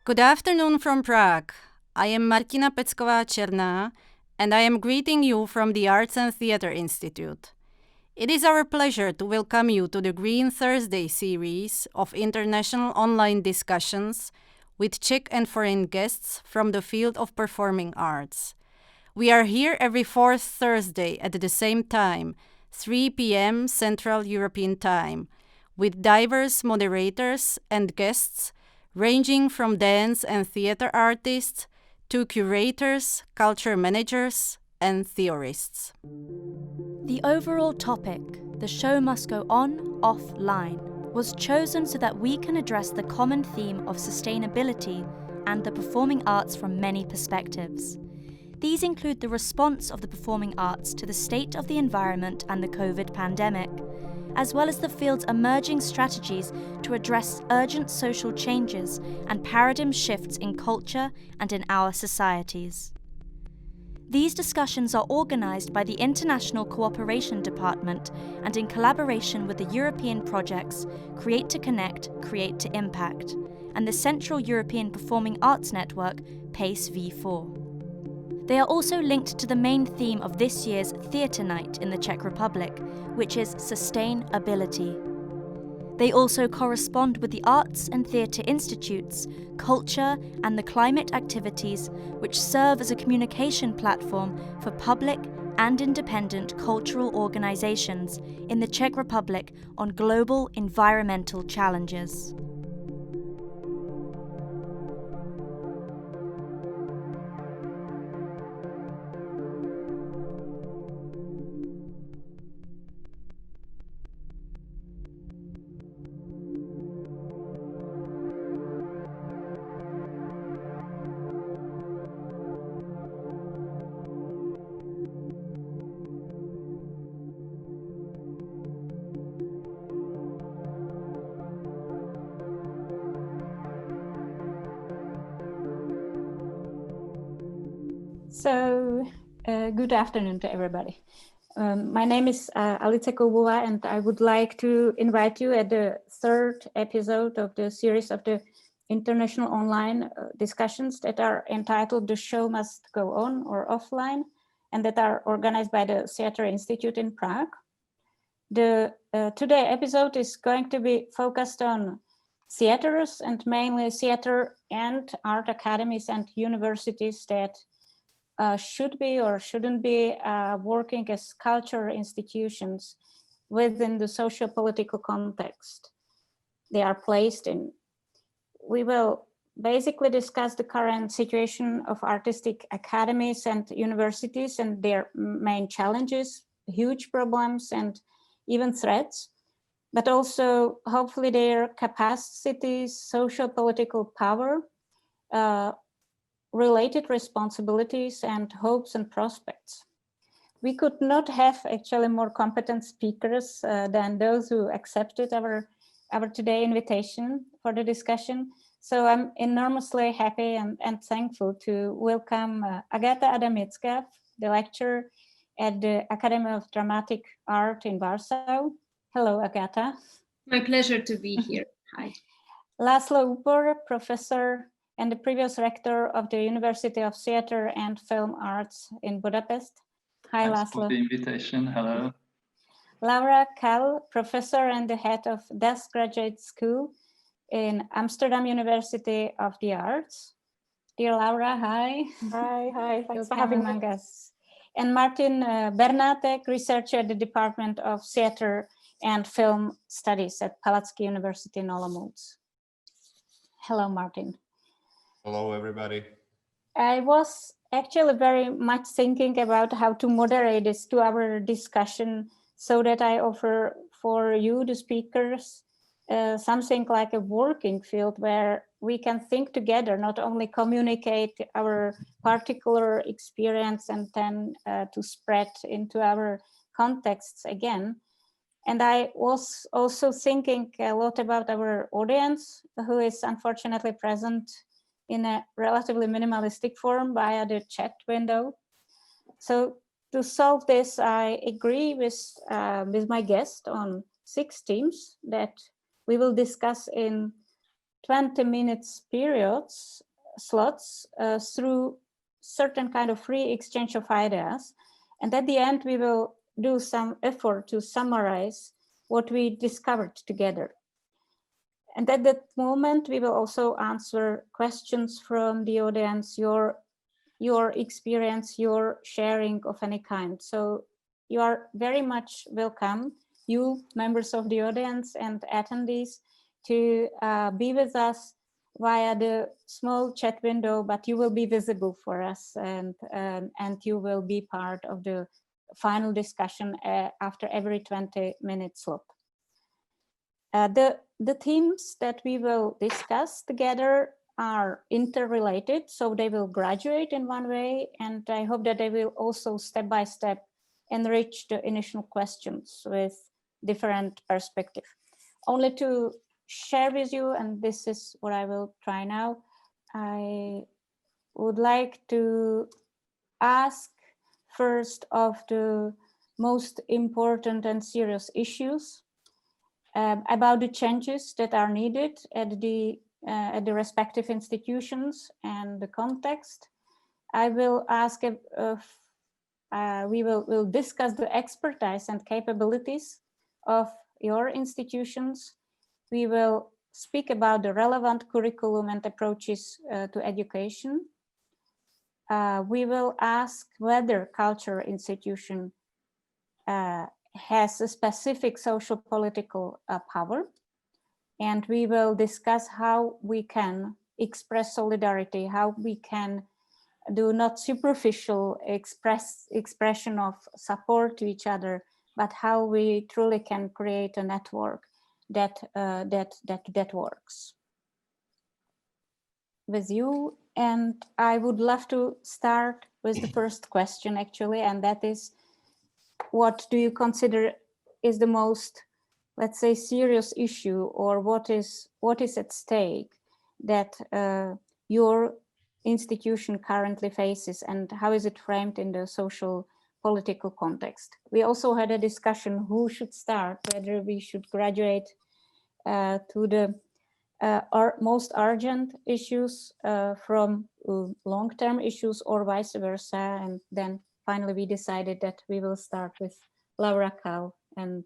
Good afternoon from Prague. I am Martina Pecková-Černá, and I am greeting you from the Arts and Theatre Institute. It is our pleasure to welcome you to the Green Thursday series of international online discussions with Czech and foreign guests from the field of performing arts. We are here every fourth Thursday at the same time, 3 p.m. Central European Time, with diverse moderators and guests ranging from dance and theater artists to curators, culture managers, and theorists. The overall topic, "The show must go on, offline," was chosen so that we can address the common theme of sustainability and the performing arts from many perspectives. These include the response of the performing arts to the state of the environment and the COVID pandemic, as well as the field's emerging strategies to address urgent social changes and paradigm shifts in culture and in our societies. These discussions are organised by the International Cooperation Department and in collaboration with the European projects Create to Connect, Create to Impact, and the Central European Performing Arts Network, PACE V4. They are also linked to the main theme of this year's Theatre Night in the Czech Republic, which is sustainability. They also correspond with the arts and theatre institutes, culture, and the climate activities which serve as a communication platform for public and independent cultural organisations in the Czech Republic on global environmental challenges. Good afternoon to everybody. My name is Alice Koubová, and I would like to invite you at the third episode of the series of the international online discussions that are entitled "The Show Must Go On" or "Offline," and that are organized by the Theatre Institute in Prague. The today episode is going to be focused on theaters, and mainly theater and art academies and universities that should be or shouldn't be working as cultural institutions within the socio-political context they are placed in. We will basically discuss the current situation of artistic academies and universities and their main challenges, huge problems, and even threats, but also hopefully their capacities, social-political power, related responsibilities, and hopes and prospects. We could not have actually more competent speakers than those who accepted our today invitation for the discussion. So I'm enormously happy and thankful to welcome Agata Adamecká, the lecturer at the Academy of Dramatic Art in Warsaw. Hello, Agata. My pleasure to be here. Hi. Laszlo Upor, professor and the previous rector of the University of Theatre and Film Arts in Budapest. Hi, Thanks Laszlo. for the invitation. Hello. Laura Kal, professor and the head of Das Graduate School in Amsterdam University of the Arts. Dear Laura, hi. Hi. Thanks for Welcome having me. among us. And Martin Bernátek, researcher at the Department of Theatre and Film Studies at Palacký University in Olomouc. Hello, Martin. Hello, everybody. I was actually very much thinking about how to moderate this 2-hour discussion so that I offer for you, the speakers, something like a working field where we can think together, not only communicate our particular experience and then to spread into our contexts again. And I was also thinking a lot about our audience, who is unfortunately present in a relatively minimalistic form via the chat window. So to solve this, I agree with my guest on 6 themes that we will discuss in 20 minutes periods, slots, through certain kind of free exchange of ideas. And at the end, we will do some effort to summarize what we discovered together. And at that moment, we will also answer questions from the audience, your experience, your sharing of any kind. So you are very much welcome, you members of the audience and attendees, to be with us via the small chat window, but you will be visible for us, and you will be part of the final discussion after every 20-minute slot. The themes that we will discuss together are interrelated, so they will graduate in one way, and I hope that they will also step by step enrich the initial questions with different perspective. Only to share with you, and this is what I will try now, I would like to ask first of the most important and serious issues about the changes that are needed at the respective institutions and the context. I will ask if we will discuss the expertise and capabilities of your institutions. We will speak about the relevant curriculum and approaches to education. We will ask whether cultural institution has a specific social political power. And we will discuss how we can express solidarity, how we can do not superficial expression of support to each other, but how we truly can create a network that works with you. And I would love to start with the first question, actually, and that is, what do you consider is the most, let's say, serious issue, or what is at stake that your institution currently faces, and how is it framed in the social political context? We also had a discussion who should start, whether we should graduate to the most urgent issues from long-term issues, or vice versa. And then finally we decided that we will start with Laura Cow, and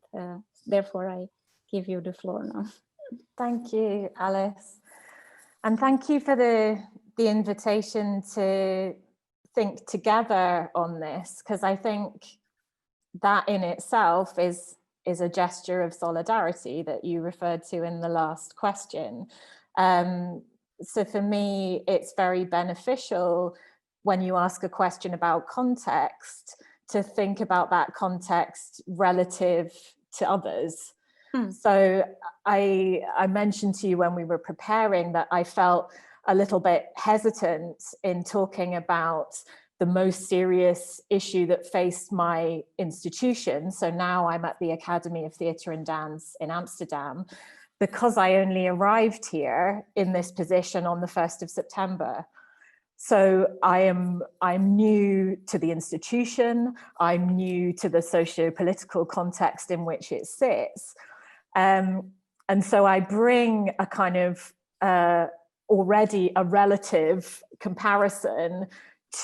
therefore I give you the floor now. Thank you, Alice. And thank you for the invitation to think together on this, because I think that in itself is a gesture of solidarity that you referred to in the last question. So for me, it's very beneficial when you ask a question about context to think about that context relative to others. So I mentioned to you when we were preparing that I felt a little bit hesitant in talking about the most serious issue that faced my institution. So now I'm at the Academy of Theatre and Dance in Amsterdam, because I only arrived here in this position on the 1st of September. So I'm new to the institution, I'm new to the socio-political context in which it sits. And so I bring a kind of already a relative comparison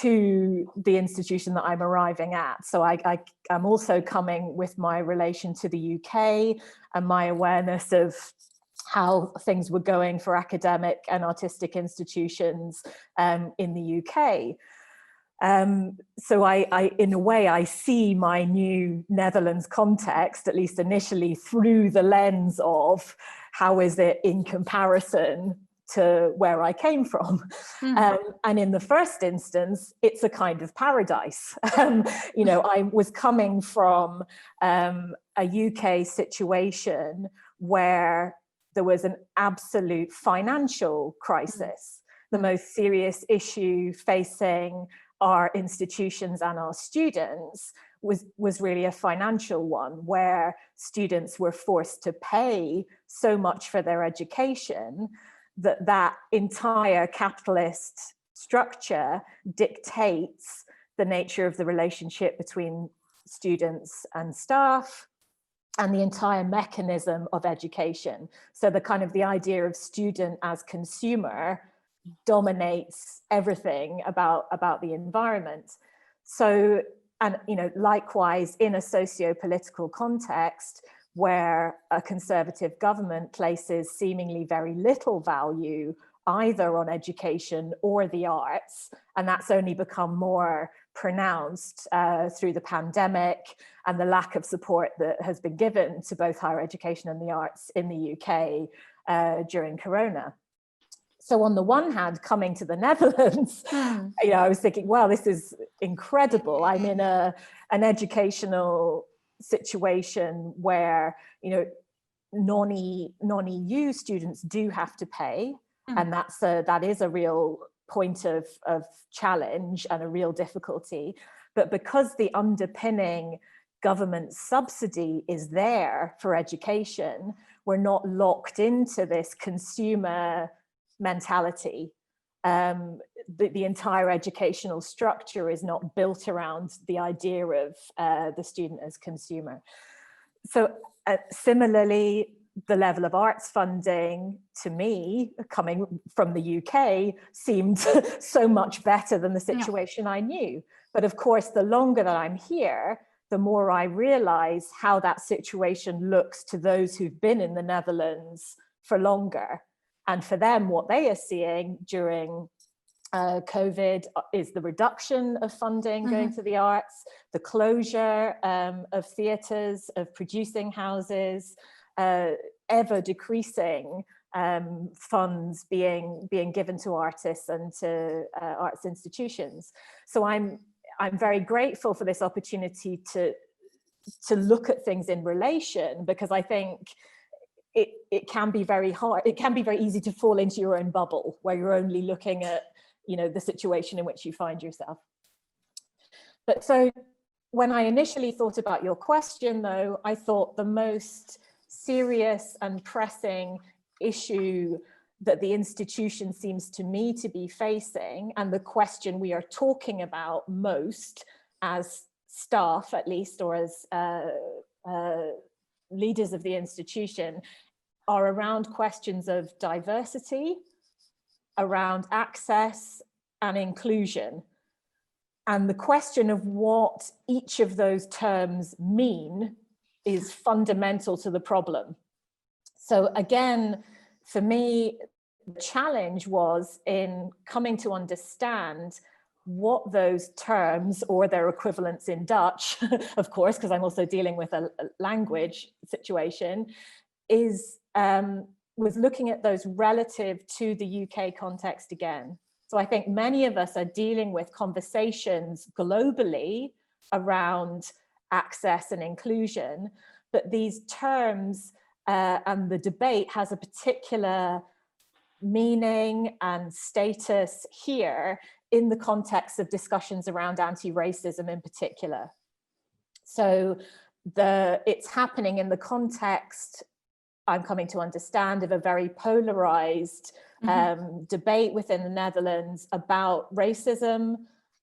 to the institution that I'm arriving at. So I'm also coming with my relation to the UK and my awareness of how things were going for academic and institutions in the UK. So I, in a way, I see my new Netherlands context, at least initially, through the lens of how is it in comparison to where I came from. And in the first instance, it's a kind of paradise. You know, I was coming from a UK situation where there was an absolute financial crisis. The most serious issue facing our institutions and our students was really a financial one, where students were forced to pay so much for their education that entire capitalist structure dictates the nature of the relationship between students and staff, and the entire mechanism of education. So the idea of student as consumer dominates everything about the environment. So, and likewise in a socio-political context where a conservative government places seemingly very little value either on education or the arts, and that's only become more pronounced through the pandemic and the lack of support that has been given to both higher education and the arts in the UK during Corona. So on the one hand, coming to the Netherlands, I was thinking, well, this is incredible. I'm in an educational situation where, non-EU students do have to pay. And that is a real point of challenge and a real difficulty. But because the underpinning government subsidy is there for education, we're not locked into this consumer mentality. The entire educational structure is not built around the idea of the student as consumer. So similarly, the level of arts funding, to me, coming from the UK, seemed so much better than the situation I knew. But of course, the longer that I'm here, the more I realize how that situation looks to those who've been in the Netherlands for longer. And for them, what they are seeing during COVID is the reduction of funding going to the arts, the closure of theatres, of producing houses, ever decreasing funds being given to artists and to arts institutions. So I'm very grateful for this opportunity to look at things in relation, because I think it can be very hard. It can be very easy to fall into your own bubble where you're only looking at the situation in which you find yourself. But so when I initially thought about your question, though, I thought the most serious and pressing issue that the institution seems to me to be facing, and the question we are talking about most as staff, at least, or as leaders of the institution, are around questions of diversity, around access and inclusion. And the question of what each of those terms mean is fundamental to the problem. So again, for me, the challenge was in coming to understand what those terms, or their equivalents in Dutch, of course, because I'm also dealing with a language situation, was looking at those relative to the UK context again. So I think many of us are dealing with conversations globally around access and inclusion, but these terms and the debate has a particular meaning and status here in the context of discussions around anti-racism in particular. So it's happening in the context, I'm coming to understand, of a very polarized debate within the Netherlands about racism.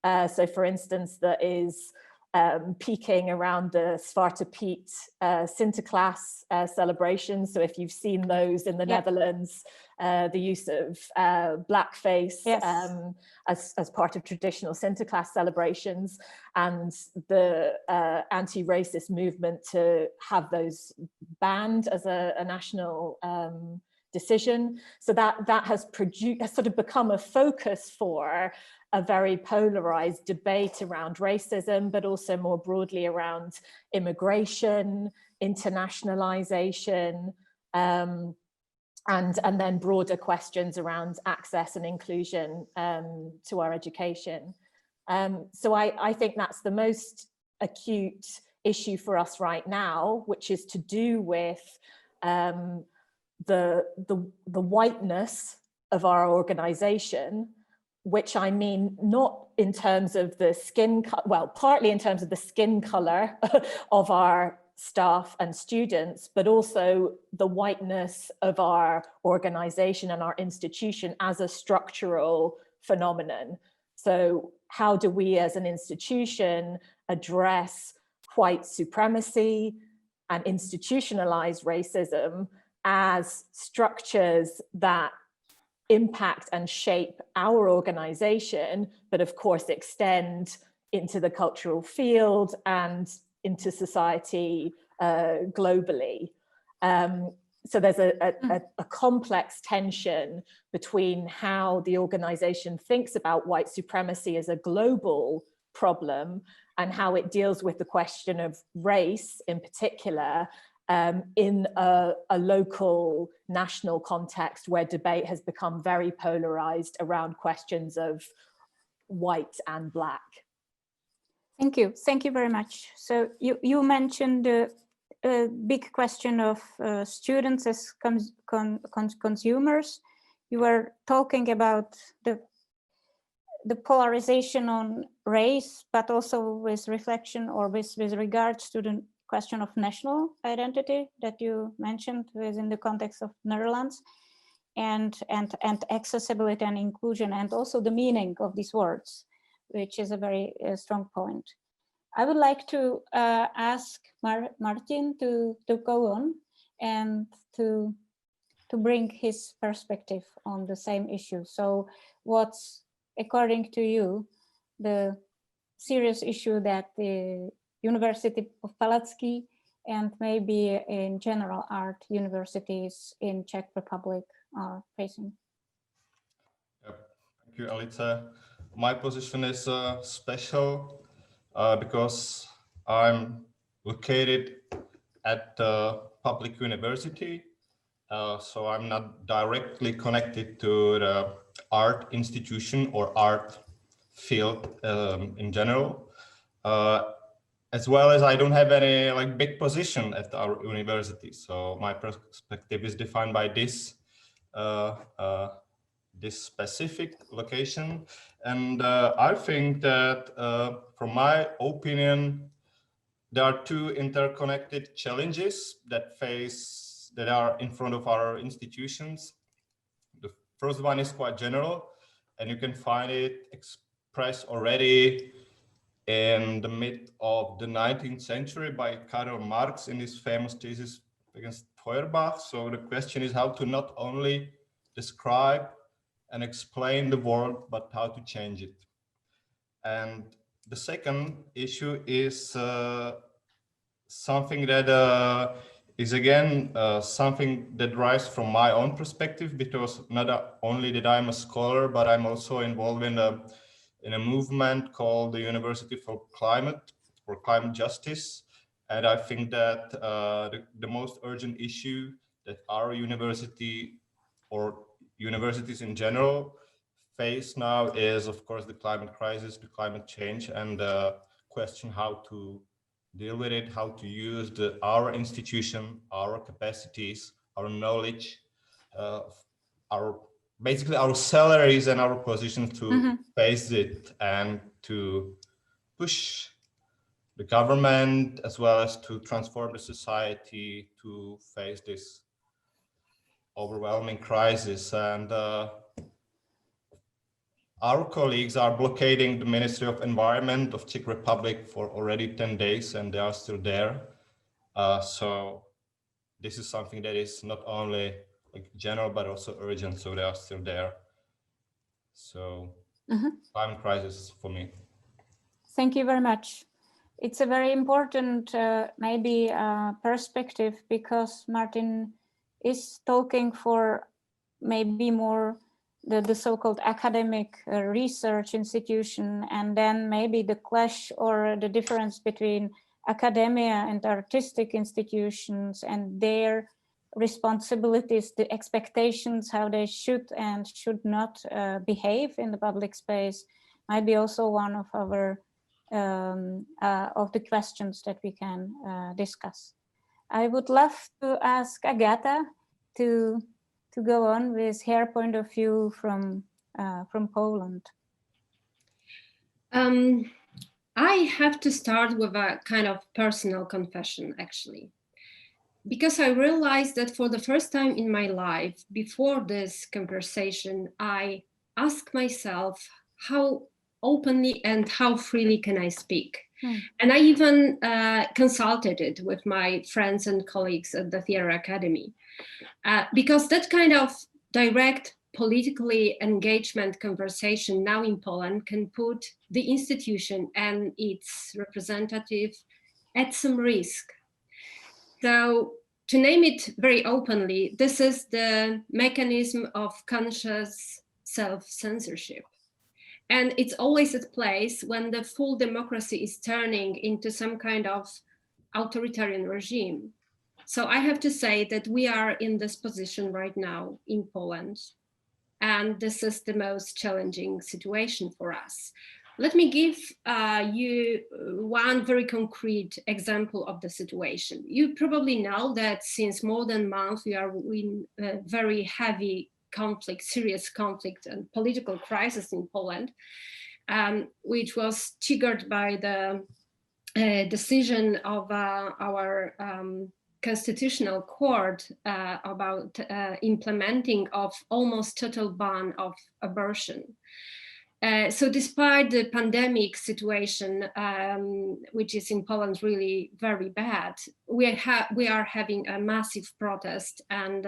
So for instance, there is peaking around the Zwarte Piet Sinterklaas celebrations. So if you've seen those in the Netherlands, the use of blackface as part of traditional Sinterklaas celebrations, and the anti-racist movement to have those banned as a national decision. So that has sort of become a focus for a very polarized debate around racism, but also more broadly around immigration, internationalization, and then broader questions around access and inclusion to our education. So I think that's the most acute issue for us right now, which is to do with the whiteness of our organization, which I mean not in terms of the skin, well, partly in terms of the skin color of our staff and students, but also the whiteness of our organization and our institution as a structural phenomenon. So how do we as an institution address white supremacy, and institutionalize racism as structures that impact and shape our organization, but of course extend into the cultural field and into society globally. So there's a complex tension between how the organization thinks about white supremacy as a global problem and how it deals with the question of race in particular in a local, national context where debate has become very polarized around questions of white and black. Thank you very much. So you mentioned the big question of students as consumers. You were talking about the polarization on race, but also with reflection or with regards to the question of national identity that you mentioned within the context of Netherlands, and accessibility and inclusion, and also the meaning of these words, which is a very strong point. I would like to ask Martin to go on and to bring his perspective on the same issue. So what's, according to you, the serious issue that the University of Palacký and maybe in general art universities in Czech Republic are facing? Thank you, Alice. My position is special because I'm located at the public university, so I'm not directly connected to the art institution or art field in general, as well as I don't have any big position at our university. So my perspective is defined by this this specific location, and I think that from my opinion there are two interconnected challenges that are in front of our institutions. The first one is quite general, and you can find it expressed already in the mid of the 19th century by Karl Marx in his famous thesis against Feuerbach. So the question is how to not only describe and explain the world, but how to change it. And the second issue is something that is again something that derives from my own perspective, because not only that I'm a scholar, but I'm also involved in a movement called the University for Climate or Climate Justice. And I think that the most urgent issue that our university or universities in general face now is, of course, the climate crisis, the climate change, and the question how to deal with it, how to use our institution, our capacities, our knowledge, basically our salaries and our positions to face it and to push the government as well as to transform the society to face this overwhelming crisis. And our colleagues are blockading the Ministry of Environment of Czech Republic for already 10 days, and they are still there. So this is something that is not only general, but also urgent, so they are still there. So climate crisis for me. Thank you very much. It's a very important maybe perspective, because Martin is talking for maybe more the so-called academic research institution, and then maybe the clash or the difference between academia and artistic institutions and their responsibilities, the expectations, how they should and should not behave in the public space, might be also one of our of the questions that we can discuss. I would love to ask Agata to go on with her point of view from Poland. I have to start with a kind of personal confession, actually, because I realized that for the first time in my life, before this conversation, I asked myself how openly and how freely can I speak? And I even consulted it with my friends and colleagues at the Theatre Academy, because that kind of direct politically engagement conversation now in Poland can put the institution and its representative at some risk. So, to name it very openly, this is the mechanism of conscious self-censorship. And it's always at place when the full democracy is turning into some kind of authoritarian regime. So I have to say that we are in this position right now in Poland. And this is the most challenging situation for us. Let me give you one very concrete example of the situation. You probably know that since more than a month, we are in a very heavy conflict, serious conflict and political crisis in Poland, which was triggered by the decision of our Constitutional Court about implementing of almost total ban of abortion. So despite the pandemic situation, which is in Poland really very bad, we are having a massive protest and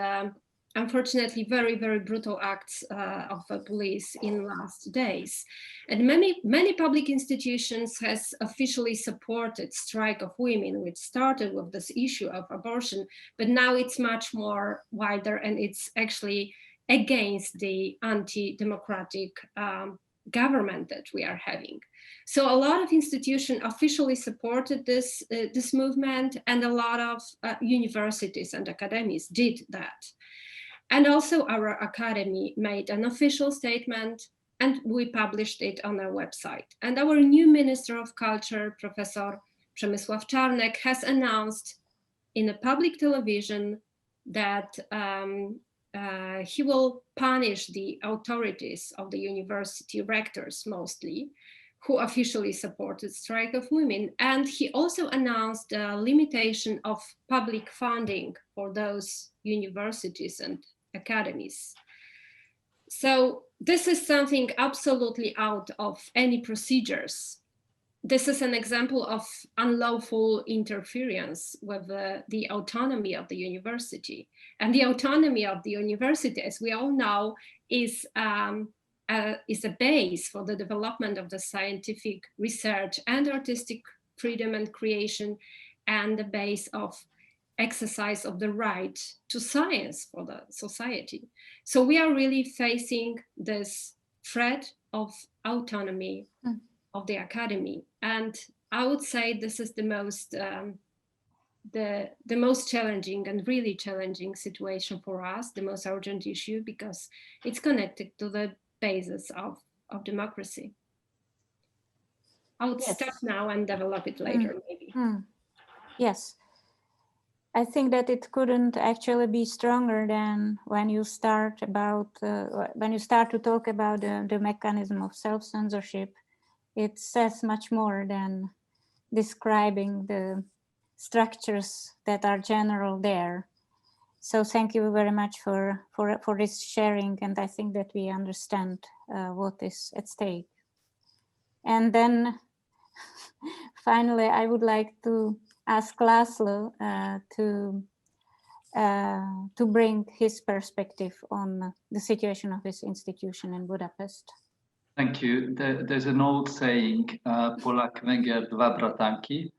unfortunately very, very brutal acts of the police in last days. And many public institutions has officially supported strike of women, which started with this issue of abortion, but now it's much more wider and it's actually against the anti-democratic government that we are having. So a lot of institutions officially supported this movement, and a lot of universities and academies did that. And also our academy made an official statement and we published it on our website. And our new Minister of Culture, Professor Przemysław Czarnek, has announced in a public television that he will punish the authorities of the university rectors mostly, who officially supported strike of women. And he also announced a limitation of public funding for those universities and academies. So this is something absolutely out of any procedures. This is an example of unlawful interference with the autonomy of the university. And the autonomy of the university, as we all know, is a base for the development of the scientific research and artistic freedom and creation, and the base of exercise of the right to science for the society. So we are really facing this threat of autonomy of the academy. And I would say this is the most challenging and really challenging situation for us, the most urgent issue, because it's connected to the basis of democracy. I would stop now and develop it later, maybe. Yes. I think that it couldn't actually be stronger than when you start to talk about the mechanism of self-censorship. It says much more than describing the structures that are general there. So thank you very much for this sharing, and I think that we understand what is at stake. And then finally, I would like to ask Laszlo to bring his perspective on the situation of his institution in Budapest. Thank you. There's an old saying, Polak, Węgier, dwa bratanki.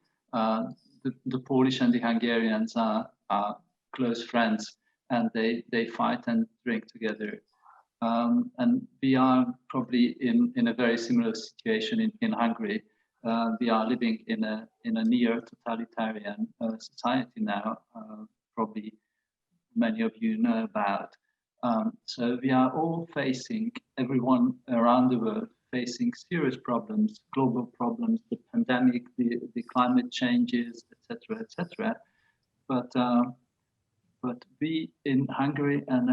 The Polish and the Hungarians are close friends, and they fight and drink together. And we are probably in a very similar situation in Hungary. We are living in a near totalitarian society now. Probably many of you know about. So we are all facing, everyone around the world, facing serious problems, global problems, the pandemic, the climate changes, etc., etc. But we in Hungary, and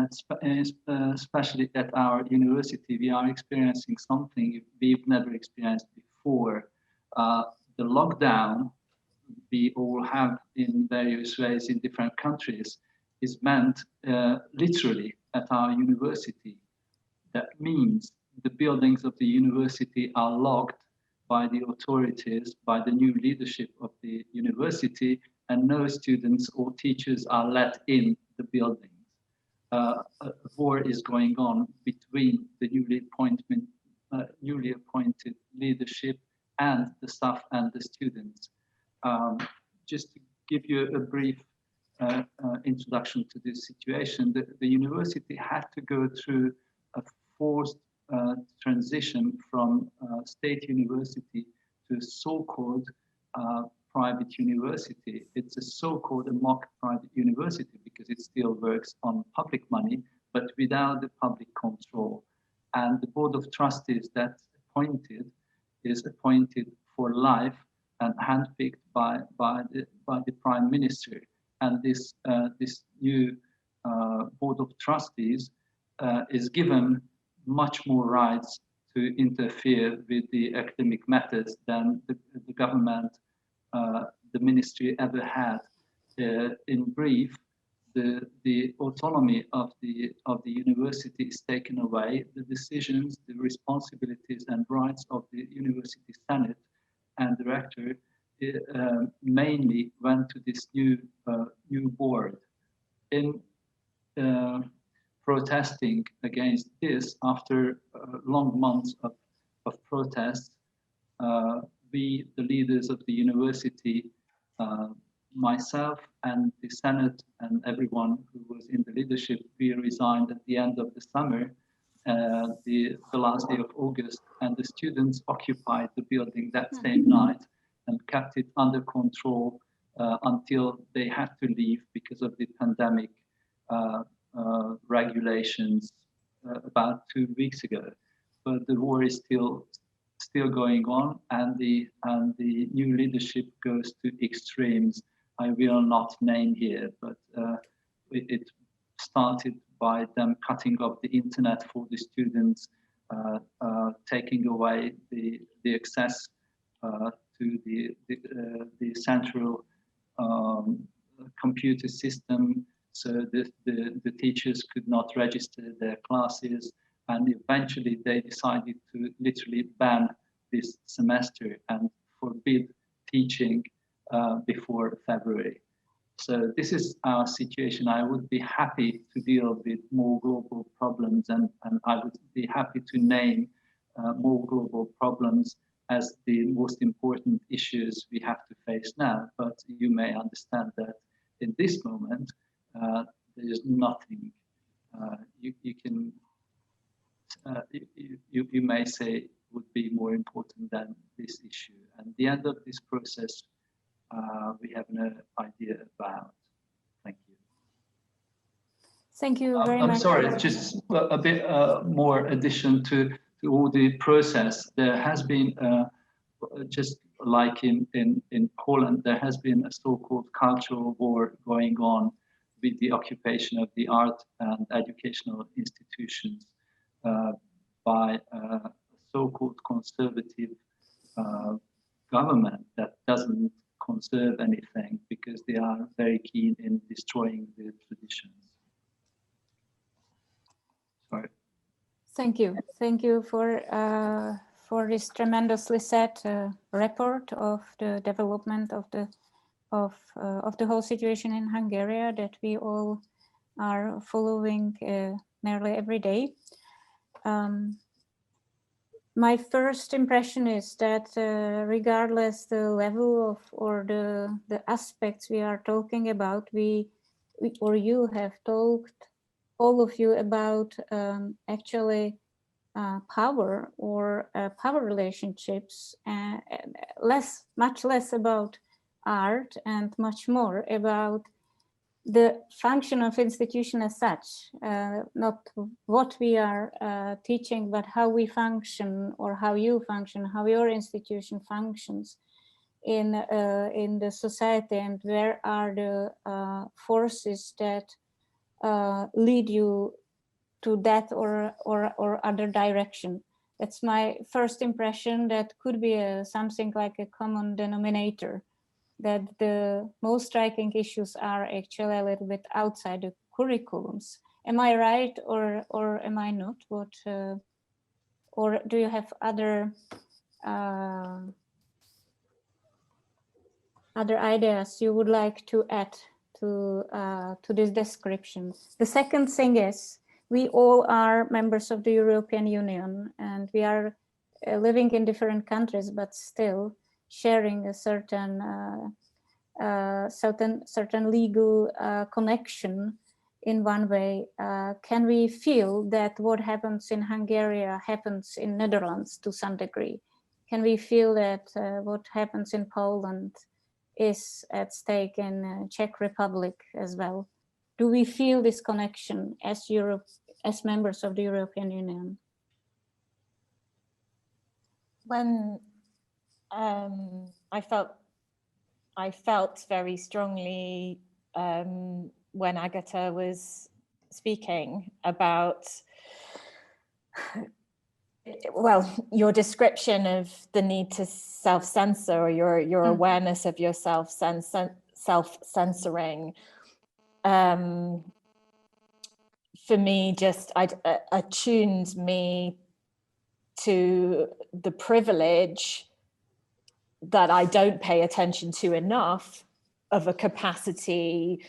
especially at our university, we are experiencing something we've never experienced before. The lockdown we all have in various ways in different countries is meant literally at our university. That means the buildings of the university are locked by the authorities, by the new leadership of the university, and no students or teachers are let in the buildings. A war is going on between the newly appointed leadership and the staff and the students. Just to give you a brief introduction to this situation, the university had to go through a forced transition from state university to so-called private university. It's a so-called mock private university because it still works on public money, but without the public control. And the board of trustees that's appointed is appointed for life and handpicked by the prime minister. And this new board of trustees is given much more rights to interfere with the academic matters than the government, the ministry ever had. In brief, the autonomy of the university is taken away. The decisions, the responsibilities and rights of the university senate and director mainly went to this new board. In protesting against this, after long months of protests, we, the leaders of the university, myself and the Senate and everyone who was in the leadership, we resigned at the end of the summer, the last day of August, and the students occupied the building that same night and kept it under control until they had to leave because of the pandemic regulations about 2 weeks ago. But the war is still going on, and the new leadership goes to extremes. I will not name here, but it started by them cutting off the internet for the students, taking away the access to the central computer system, so the teachers could not register their classes, and eventually they decided to literally ban this semester and forbid teaching before February. So this is our situation. I would be happy to deal with more global problems, and I would be happy to name more global problems as the most important issues we have to face now. But you may understand that in this moment, there is nothing you may say would be more important than this issue. And the end of this process, we have no idea about. Thank you. Thank you very much. I'm sorry, just a bit more addition to all the process. There has been, just like in Poland, there has been a so-called cultural war going on with the occupation of the art and educational institutions by a so-called conservative government that doesn't conserve anything because they are very keen in destroying the traditions. Sorry. Thank you for this tremendously sad report of the development of the whole situation in Hungary that we all are following nearly every day. My first impression is that regardless the level of or the aspects we are talking about, we or you have talked, all of you, about actually power or power relationships, much less about art and much more about the function of institution as such, not what we are teaching, but how we function, or how you function, how your institution functions in the society, and where are the forces that lead you to that or other direction. That's my first impression. That could be something like a common denominator, that the most striking issues are actually a little bit outside the curriculums. Am I right or am I not? What or do you have other other ideas you would like to add to this description. The second thing is, we all are members of the European Union, and we are living in different countries, but still sharing a certain legal connection in one way. Can we feel that what happens in Hungary happens in Netherlands to some degree? Can we feel that what happens in Poland is at stake in Czech Republic as well? Do we feel this connection as members of the European Union? When I felt very strongly when Agata was speaking about, well, your description of the need to self-censor, or your awareness of your self-censoring, for me, just attuned me to the privilege that I don't pay attention to enough, of a capacity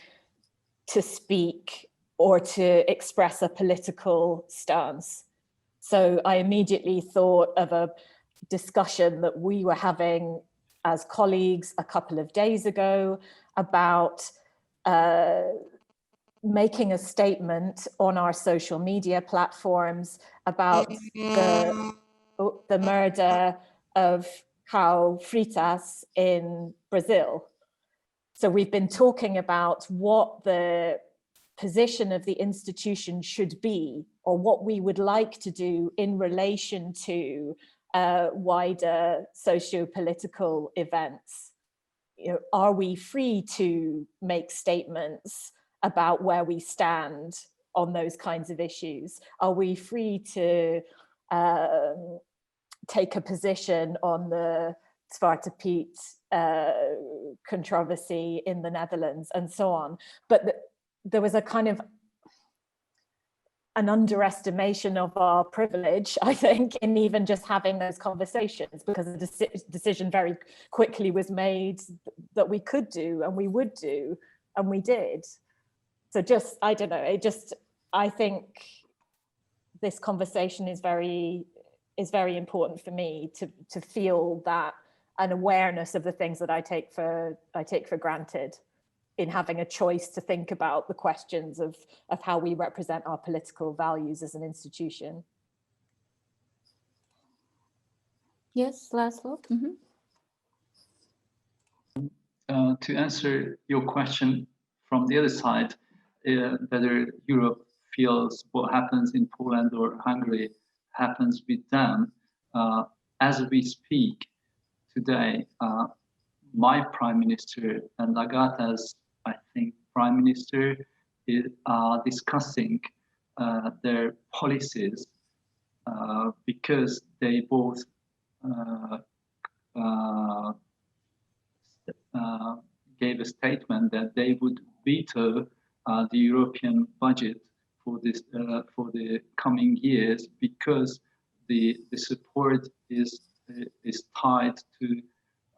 to speak or to express a political stance. So I immediately thought of a discussion that we were having as colleagues a couple of days ago about making a statement on our social media platforms about the murder of João Freitas in Brazil. So we've been talking about what the position of the institution should be, or what we would like to do in relation to wider socio-political events. You know, are we free to make statements about where we stand on those kinds of issues? Are we free to take a position on the Zwarte Piet controversy in the Netherlands, and so on? But there was a kind of an underestimation of our privilege, I think, in even just having those conversations, because the decision very quickly was made that we could do, and we would do, and we did. So just, I don't know, I think this conversation is very important for me to feel that, an awareness of the things that I take for granted in having a choice to think about the questions of how we represent our political values as an institution. Yes, Laszlo. Mm-hmm. To answer your question from the other side, whether Europe feels what happens in Poland or Hungary happens with them, as we speak today, my Prime Minister and Agata's, I think, Prime Minister are discussing their policies because they both gave a statement that they would veto the European budget for this for the coming years, because the support is tied to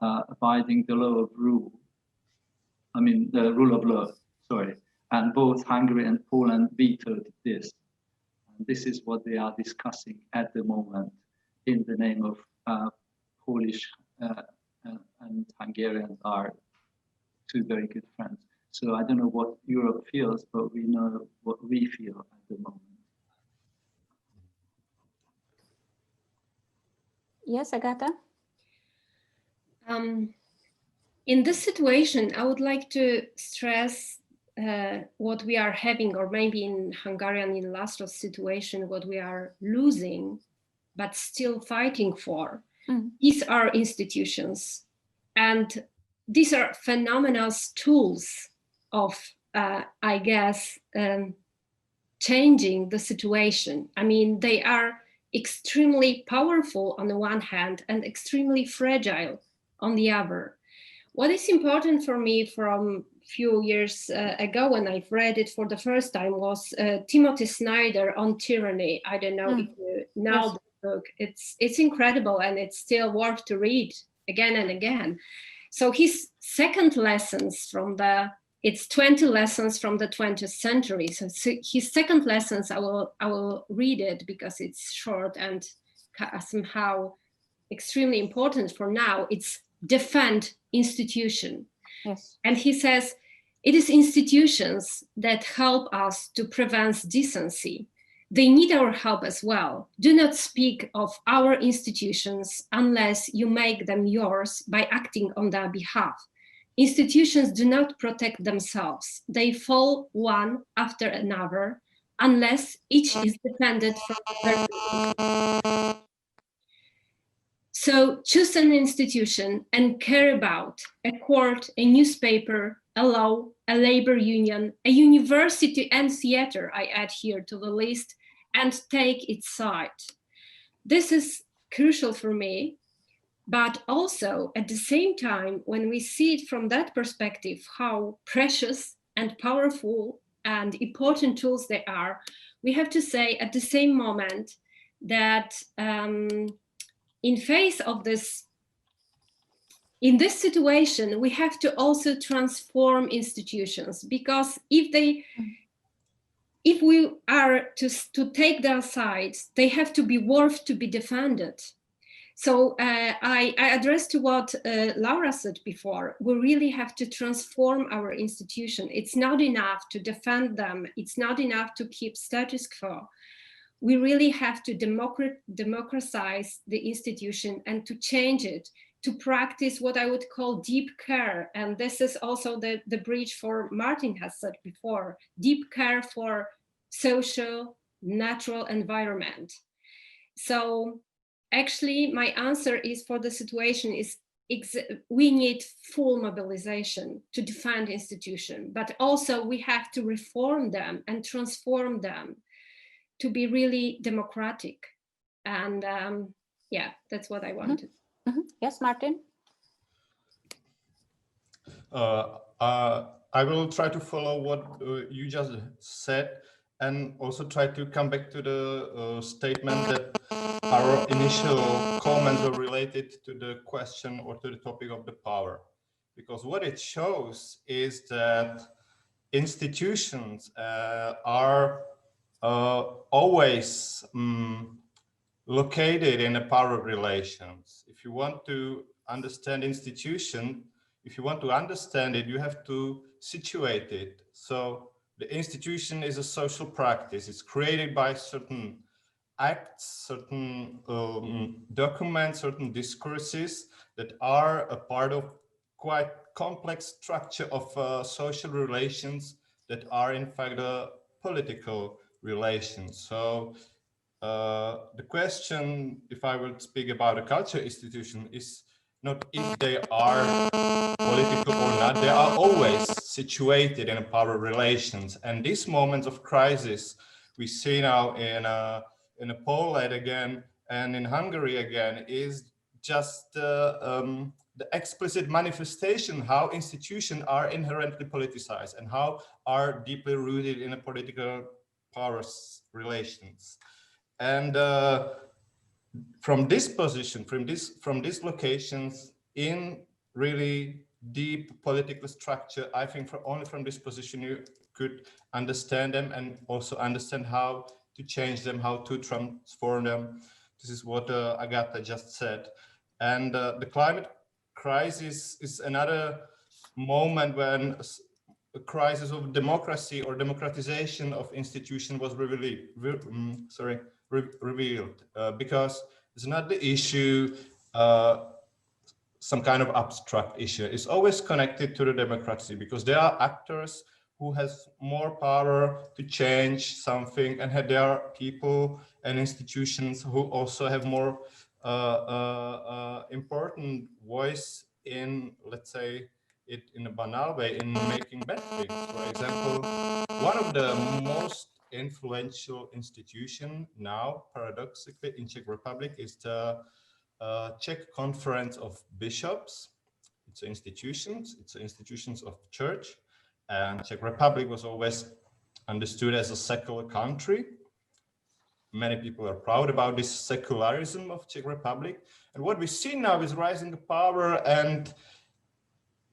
abiding the law of rule. I mean, the rule of law, sorry. And both Hungary and Poland vetoed this. And this is what they are discussing at the moment in the name of Polish and Hungarians are two very good friends. So I don't know what Europe feels, but we know what we feel at the moment. Yes, Agata? In this situation, I would like to stress what we are having, or maybe in Hungarian, in Laszlo's situation, what we are losing, but still fighting for. These are institutions, and these are phenomenal tools of, I guess, changing the situation. I mean, they are extremely powerful on the one hand and extremely fragile on the other. What is important for me from a few years ago, when I've read it for the first time, was Timothy Snyder on tyranny. I don't know if you know book. It's incredible, and it's still worth to read again and again. So his second lessons from it's 20 lessons from the 20th century. So his second lessons, I will read it because it's short and somehow extremely important for now. It's defend institution. Yes. And he says, it is institutions that help us to prevent decency. They need our help as well. Do not speak of our institutions unless you make them yours by acting on their behalf. Institutions do not protect themselves. They fall one after another unless each is defended from the. So choose an institution and care about a court, a newspaper, a law, a labor union, a university and theater, I add here to the list, and take its side. This is crucial for me, but also at the same time, when we see it from that perspective, how precious and powerful and important tools they are, we have to say at the same moment that in face of this, in this situation, we have to also transform institutions, because if we are to take their sides, they have to be worth to be defended. So I address to what Laura said before. We really have to transform our institution. It's not enough to defend them. It's not enough to keep status quo. We really have to democratize the institution and to change it, to practice what I would call deep care. And this is also the bridge for Martin has said before, deep care for social, natural environment. So actually my answer is for the situation is we need full mobilization to defend institutions, but also we have to reform them and transform them to be really democratic. And yeah, that's what I wanted. Mm-hmm. Mm-hmm. Yes, Martin? I will try to follow what you just said, and also try to come back to the statement that our initial comments were related to the question or to the topic of the power. Because what it shows is that institutions are always located in a power relations. If you want to understand institution, if you want to understand it, you have to situate it. So the institution is a social practice. It's created by certain acts, certain documents, certain discourses that are a part of quite complex structure of social relations that are in fact political relations. So the question, if I would speak about a culture institution, is not if they are political or not, they are always situated in a power relations. And these moments of crisis we see now in Poland again and in Hungary again is just the explicit manifestation how institutions are inherently politicized and how are deeply rooted in a political power relations. And from this position, from these locations in really deep political structure, I think only from this position you could understand them and also understand how to change them, how to transform them. This is what Agata just said. And the climate crisis is another moment when a crisis of democracy or democratization of institution was revealed, because it's not the issue, some kind of abstract issue. It's always connected to the democracy because there are actors who has more power to change something, and there are people and institutions who also have more important voice in, let's say it in a banal way, in making bad things. For example, one of the most influential institution now, paradoxically, in Czech Republic is the Czech Conference of Bishops. It's institutions of church, and Czech Republic was always understood as a secular country. many people are proud about this secularism of Czech Republic. And what we see now is rising power. And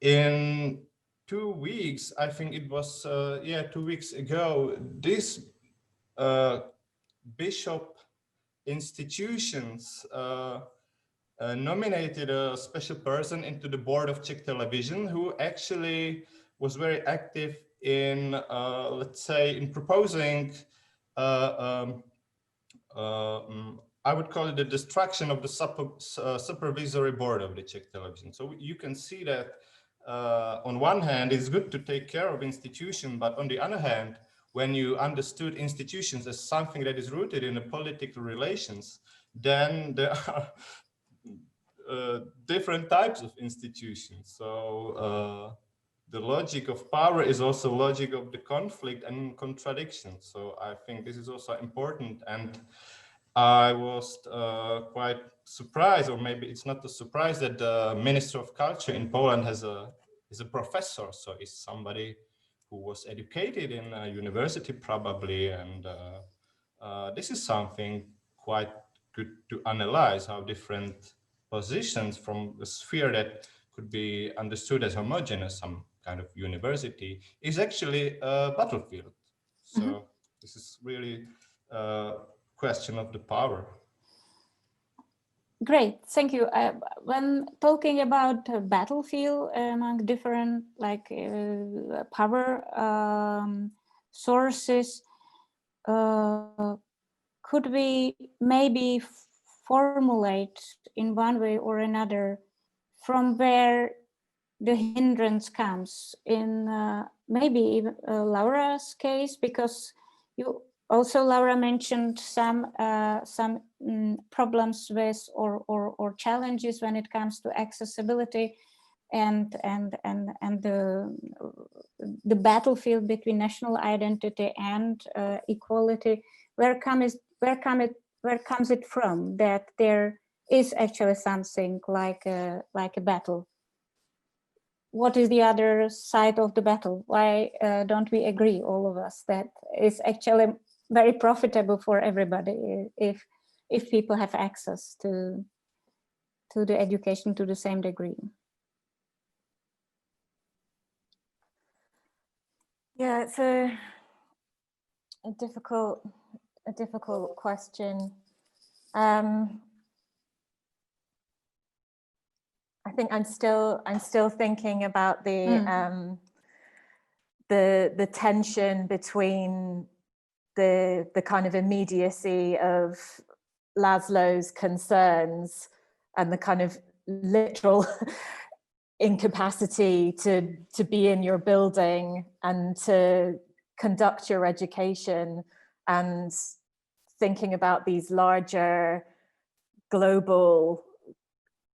in 2 weeks, I think it was, 2 weeks ago, this bishop institutions nominated a special person into the board of Czech television who actually was very active in, let's say, in proposing, I would call it the destruction of the supervisory board of the Czech television. So you can see that on one hand, it's good to take care of institutions, but on the other hand, when you understood institutions as something that is rooted in the political relations, then there are different types of institutions. So the logic of power is also logic of the conflict and contradiction. So I think this is also important. And I was quite surprised, or maybe it's not a surprise, that the Minister of Culture in Poland is a professor. So is somebody who was educated in a university probably. And this is something quite good to analyze, how different positions from a sphere that could be understood as homogeneous, some kind of university, is actually a battlefield. So this is really a question of the power. Great, thank you. When talking about a battlefield among different power sources, could we maybe formulate in one way or another from where the hindrance comes in maybe even Laura's case, because you also, Laura, mentioned some problems with or challenges when it comes to accessibility and the battlefield between national identity and equality. Where comes it from that there is actually something like a battle? What is the other side of the battle? Why don't we agree, all of us, that it's actually very profitable for everybody if people have access to the education to the same degree? Yeah, it's a difficult question. I think I'm still thinking about the tension between the kind of immediacy of Laszlo's concerns and the kind of literal incapacity to be in your building and to conduct your education, and thinking about these larger global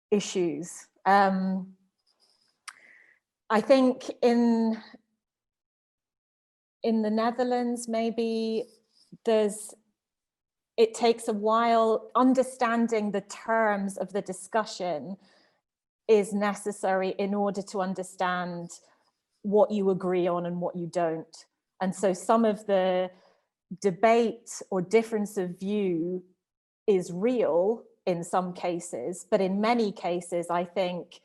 issues. I think in the Netherlands, maybe it takes a while. Understanding the terms of the discussion is necessary in order to understand what you agree on and what you don't. And so some of the debate or difference of view is real in some cases, but in many cases, I think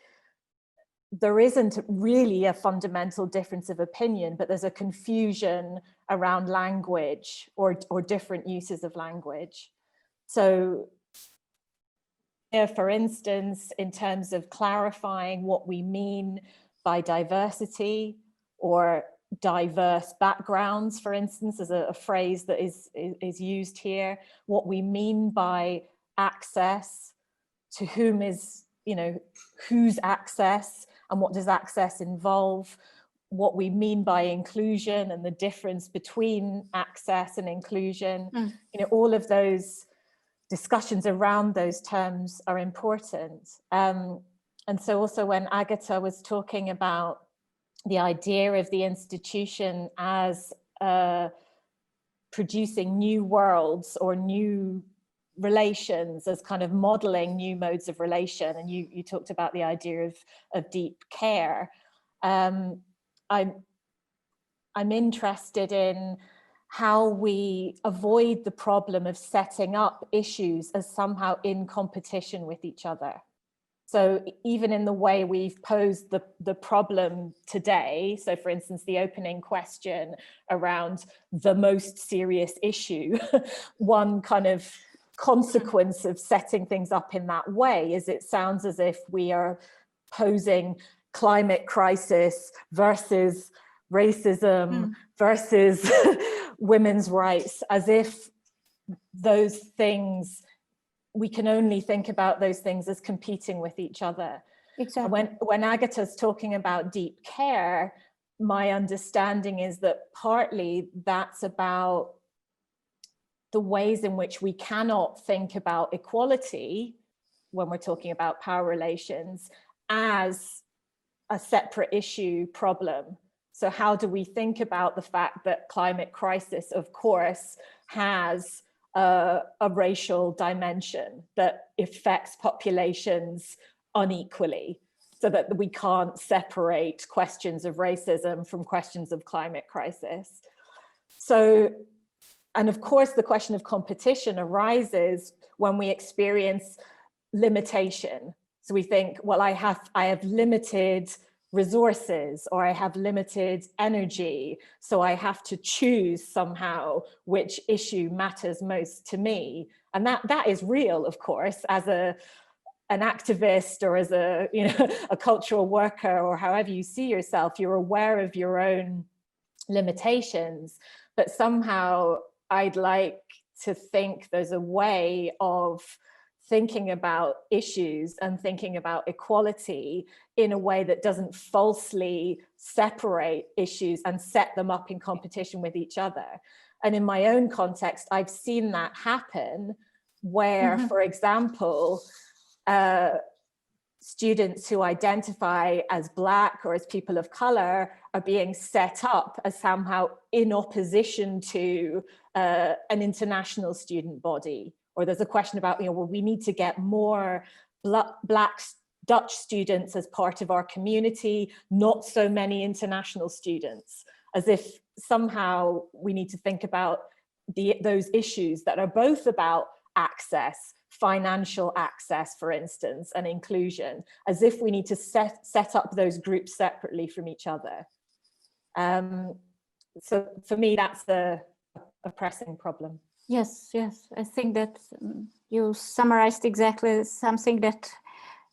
there isn't really a fundamental difference of opinion, but there's a confusion around language or different uses of language. So, for instance, in terms of clarifying what we mean by diversity or diverse backgrounds, for instance, as a phrase that is used here, what we mean by access, to whom is, whose access, and what does access involve, what we mean by inclusion and the difference between access and inclusion. All of those discussions around those terms are important. And so also when Agata was talking about the idea of the institution as producing new worlds or new relations, as kind of modeling new modes of relation, and you talked about the idea of deep care. I'm interested in how we avoid the problem of setting up issues as somehow in competition with each other. So even in the way we've posed the problem today, so for instance, the opening question around the most serious issue, one kind of consequence of setting things up in that way is it sounds as if we are posing climate crisis versus racism versus women's rights, as if those things, we can only think about those things as competing with each other. Exactly. When Agata's talking about deep care, my understanding is that partly that's about the ways in which we cannot think about equality when we're talking about power relations as a separate issue problem. So how do we think about the fact that climate crisis, of course, has a racial dimension that affects populations unequally, so that we can't separate questions of racism from questions of climate crisis? So, and of course, the question of competition arises when we experience limitation. So we think, well, I have limited resources, or I have limited energy, so I have to choose somehow which issue matters most to me. And that is real, of course, as an activist or as a cultural worker, or however you see yourself, you're aware of your own limitations. But somehow I'd like to think there's a way of thinking about issues and thinking about equality in a way that doesn't falsely separate issues and set them up in competition with each other. And in my own context, I've seen that happen where, for example, students who identify as Black or as people of color are being set up as somehow in opposition to an international student body. Or there's a question about, well, we need to get more Black Dutch students as part of our community, not so many international students, as if somehow we need to think about those issues that are both about access, financial access, for instance, and inclusion, as if we need to set up those groups separately from each other. So for me, that's a pressing problem. Yes, I think that you summarized exactly something that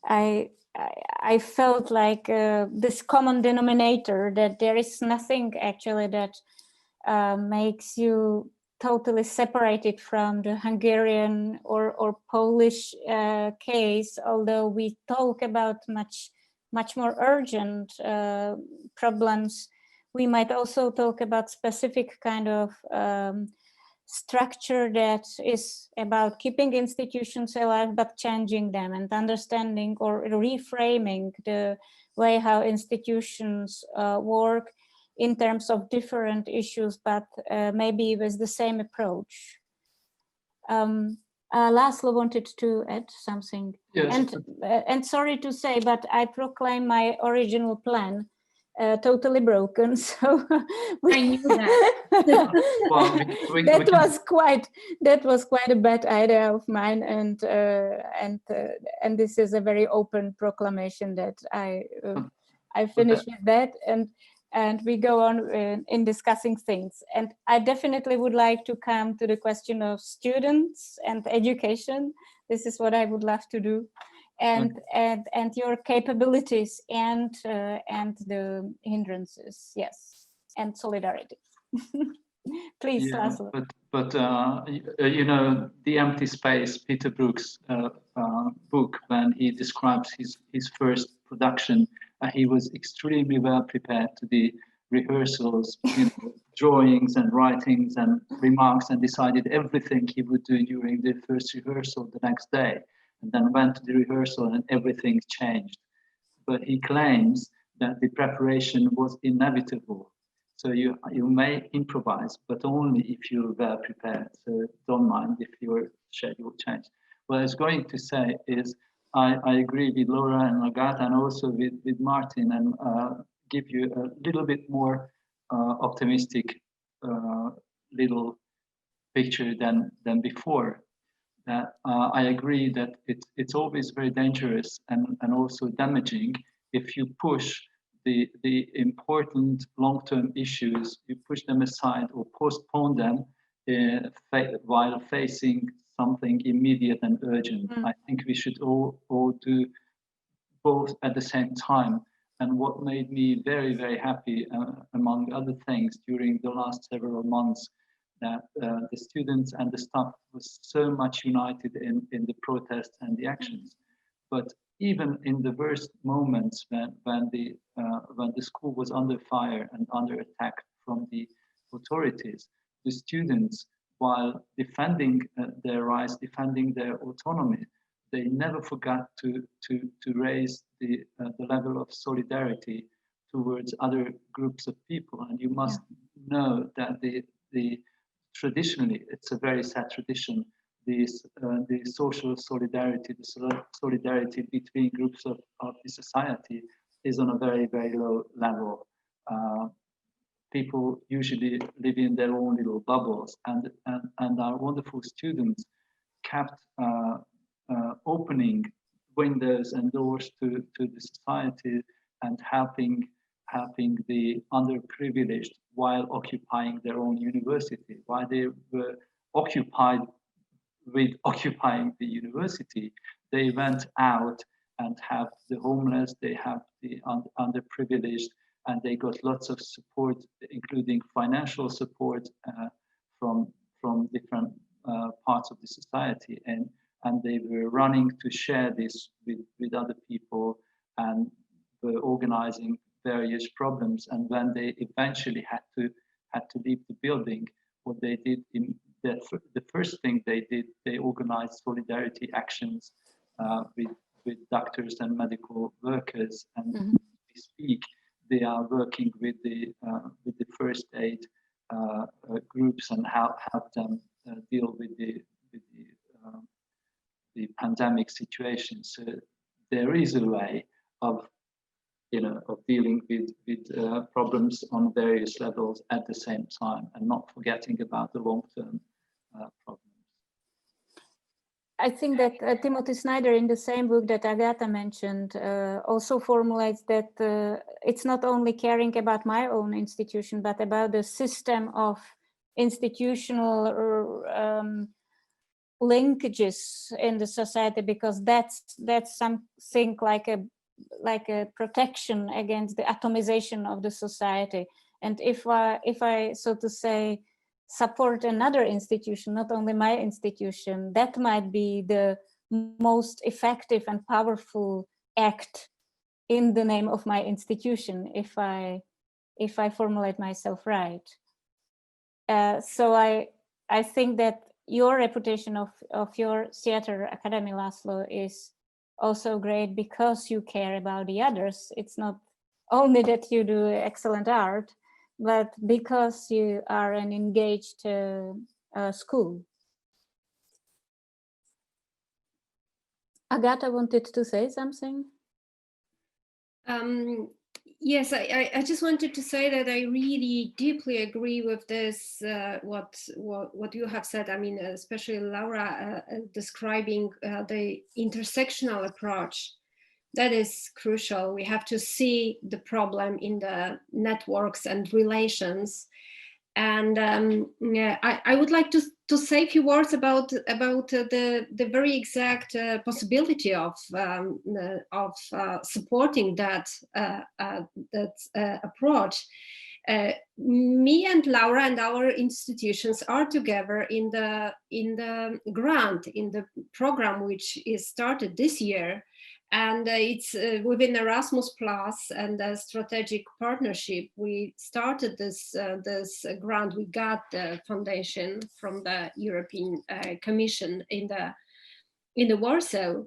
I felt like this common denominator, that there is nothing actually that makes you totally separated from the Hungarian or Polish case, although we talk about much more urgent problems. We might also talk about specific kind of structure that is about keeping institutions alive but changing them, and understanding or reframing the way how institutions work in terms of different issues, but maybe with the same approach. Laszlo wanted to add something. Yes. And sorry to say, but I proclaim my original plan totally broken. So I knew that. Well, that was quite a bad idea of mine, and this is a very open proclamation that I finish with that, and we go on in discussing things. And I definitely would like to come to the question of students and education. This is what I would love to do. And your capabilities and the hindrances, yes, and solidarity. Please, yeah, Laszlo. but The Empty Space, Peter Brook's book, when he describes his first production, he was extremely well prepared to the rehearsals, drawings and writings and remarks, and decided everything he would do during the first rehearsal the next day. And then went to the rehearsal and everything changed. But he claims that the preparation was inevitable. So you may improvise, but only if you're well prepared. So don't mind if your schedule changes. What I was going to say is I agree with Laura and Agatha, and also with Martin, and give you a little bit more optimistic little picture than before. That I agree that it's always very dangerous and also damaging if you push the important long-term issues, you push them aside or postpone them while facing something immediate and urgent. I think we should all do both at the same time. And what made me very, very happy, among other things, during the last several months, that the students and the staff was so much united in the protests and the actions. But even in the worst moments when the school was under fire and under attack from the authorities, the students, while defending their rights, defending their autonomy, they never forgot to raise the level of solidarity towards other groups of people. And you must know that the traditionally, it's a very sad tradition, the social solidarity, the solidarity between groups of the society is on a very, very low level. People usually live in their own little bubbles, and our wonderful students kept opening windows and doors to the society and helping the underprivileged while occupying their own university. While they were occupied with occupying the university, they went out and have the homeless, they have the underprivileged, and they got lots of support, including financial support from different parts of the society. And they were running to share this with other people and were organizing various problems. And when they eventually had to leave the building, what they did the first thing they did, they organized solidarity actions with doctors and medical workers. And as we speak, they are working with the first aid groups and help them deal with the pandemic situation. So there is a way of dealing with problems on various levels at the same time and not forgetting about the long-term problems. I think that Timothy Snyder, in the same book that Agata mentioned, also formulates that it's not only caring about my own institution, but about the system of institutional linkages in the society, because that's something like a protection against the atomization of the society. And if I so to say support another institution, not only my institution, that might be the most effective and powerful act in the name of my institution, if I formulate myself right. So I think that your reputation of your theater academy, Laszlo, is also great because you care about the others. It's not only that you do excellent art, but because you are an engaged school. Agata wanted to say something. Yes, I just wanted to say that I really deeply agree with this, what you have said. I mean, especially Laura describing the intersectional approach. That is crucial. We have to see the problem in the networks and relations. And I would like to say a few words about the very exact possibility of supporting that approach. Me and Laura and our institutions are together in the grant, in the program which is started this year. And it's within Erasmus Plus and a strategic partnership. We started this grant. We got the foundation from the European Commission in the Warsaw,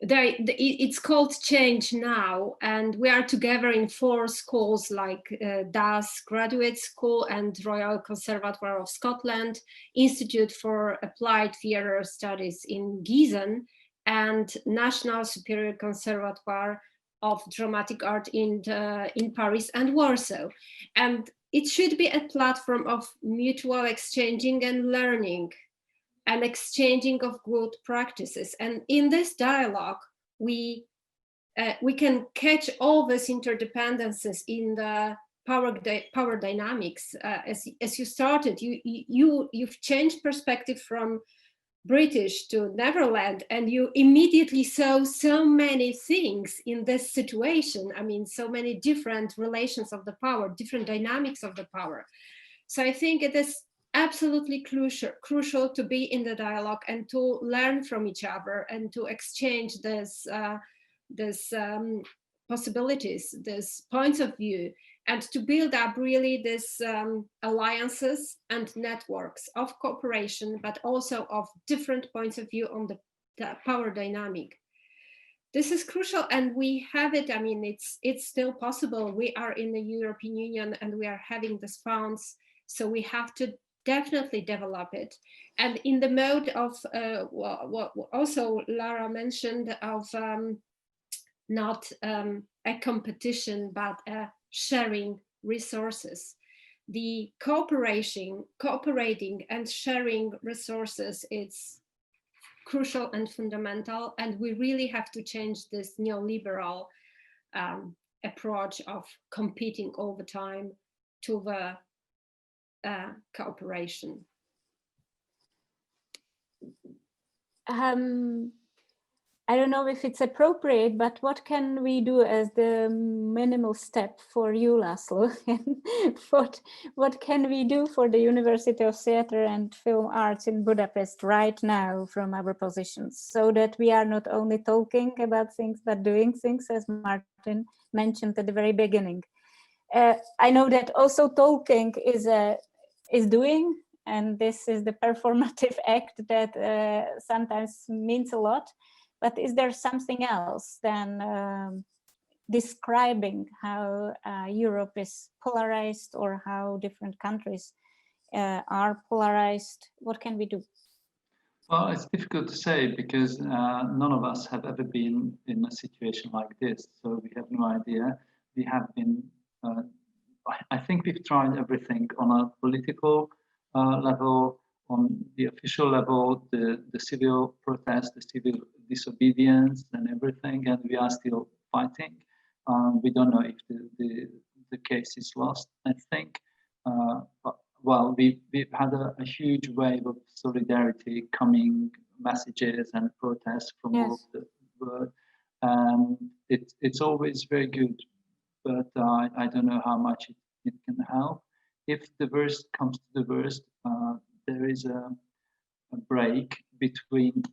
it's called Change Now, and we are together in 4 schools like DAS Graduate School and Royal Conservatoire of Scotland, Institute for Applied Theatre Studies in Gießen, and National Superior Conservatoire of Dramatic Art in Paris and Warsaw. And it should be a platform of mutual exchanging and learning and exchanging of good practices. And in this dialogue, we can catch all these interdependencies in the power dynamics. As you started, you've changed perspective from British to Netherlands, and you immediately saw so many things in this situation. I mean, so many different relations of the power, different dynamics of the power. So I think it is absolutely crucial to be in the dialogue and to learn from each other and to exchange this possibilities, these points of view, and to build up really this alliances and networks of cooperation, but also of different points of view on the power dynamic. This is crucial, and we have it. I mean, it's still possible. We are in the European Union and we are having these funds, so we have to definitely develop it. And in the mode of what also Lara mentioned of not a competition, but a sharing resources. The cooperating and sharing resources, it's crucial and fundamental, and we really have to change this neoliberal approach of competing all the time to the cooperation. I don't know if it's appropriate, but what can we do as the minimal step for you, Laszlo? What can we do for the University of Theatre and Film Arts in Budapest right now from our positions, so that we are not only talking about things, but doing things, as Martin mentioned at the very beginning? I know that also talking is doing, and this is the performative act that sometimes means a lot. But is there something else than describing how Europe is polarized, or how different countries are polarized? What can we do? Well, it's difficult to say, because none of us have ever been in a situation like this, so we have no idea. We have been, I think we've tried everything on a political level, on the official level, the civil protest, the civil disobedience and everything, and we are still fighting. We don't know if the case is lost, I think. Well, we've had a huge wave of solidarity coming, messages and protests from all over the world. It's always very good, but I don't know how much it can help. If the worst comes to the worst, there is a break between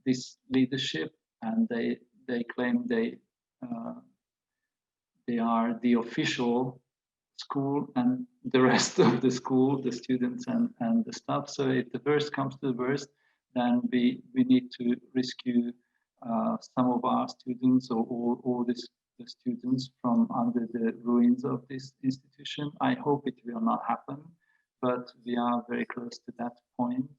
this leadership, and they claim they are the official school, and the rest of the school, the students and the staff. So if the worst comes to the worst, then we need to rescue some of our students, or all the students from under the ruins of this institution. I hope it will not happen, but we are very close to that point.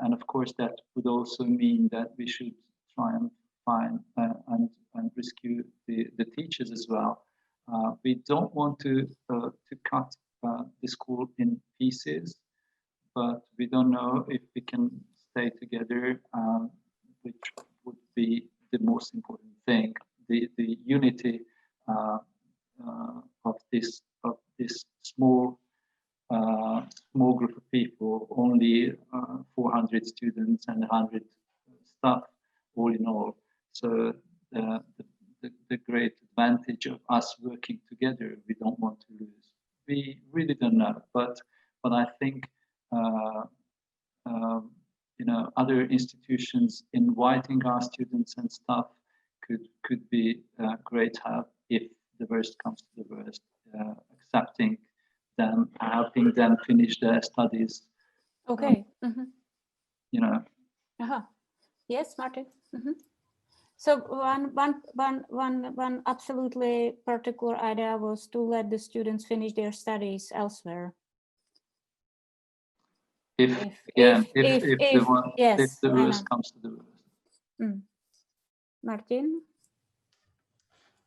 And of course, that would also mean that we should try and find and rescue the teachers as well. We don't want to cut the school in pieces, but we don't know if we can stay together, which would be the most important thing. The unity of this small group of people, only 400 students and 100 staff, all in all. So the great advantage of us working together, we don't want to lose. We really don't know, but I think other institutions inviting our students and staff could be great help if the worst comes to the worst, accepting them, helping them finish their studies. Okay. Yes, Martin. So one absolutely particular idea was to let the students finish their studies elsewhere. If the worst comes to the worst. Martin?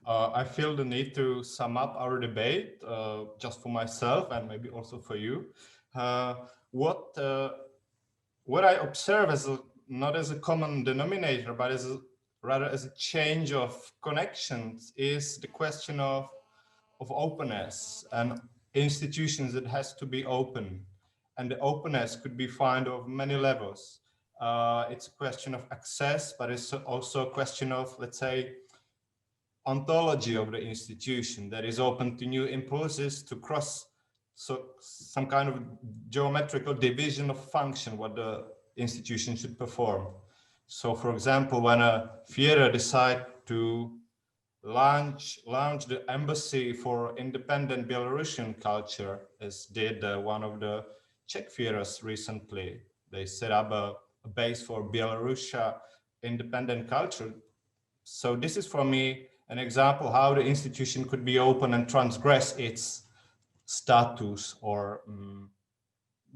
I feel the need to sum up our debate just for myself and maybe also for you. What I observe as not as a common denominator, but rather as a change of connections is the question of openness and institutions that has to be open. And the openness could be found of many levels. It's a question of access, but it's also a question of, let's say, ontology of the institution that is open to new impulses to cross some kind of geometrical division of function, what the institution should perform. So, for example, when a theater decides to launch the embassy for independent Belarusian culture, as did one of the Czech theaters recently, they set up a base for Belarusia independent culture. So this is for me an example how the institution could be open and transgress its status or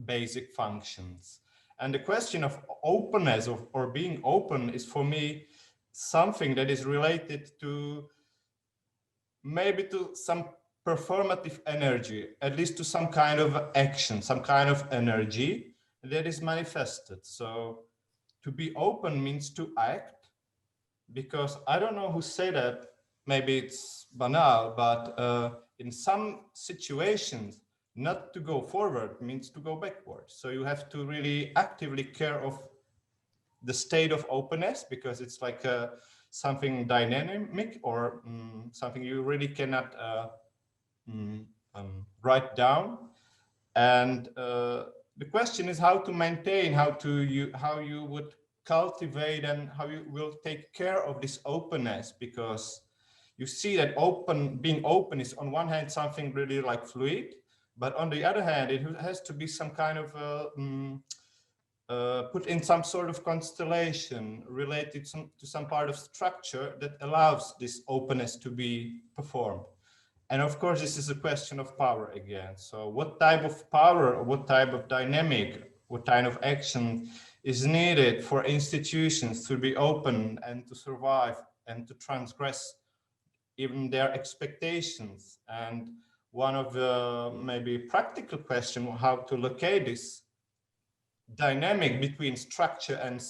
basic functions. And the question of openness or being open is for me something that is related to maybe to some performative energy, at least to some kind of action, some kind of energy that is manifested. So to be open means to act, because I don't know who said that, maybe it's banal, but in some situations, not to go forward means to go backwards. So you have to really actively care of the state of openness, because it's like something dynamic or something you really cannot write down. And the question is how to maintain, how you would cultivate and how you will take care of this openness, because you see that being open is on one hand something really like fluid, but on the other hand it has to be some kind of put in some sort of constellation related to some part of structure that allows this openness to be performed. And of course, this is a question of power again. So what type of power, or what type of dynamic, what kind of action is needed for institutions to be open and to survive and to transgress even their expectations? And one of the maybe practical question, how to locate this dynamic between structure and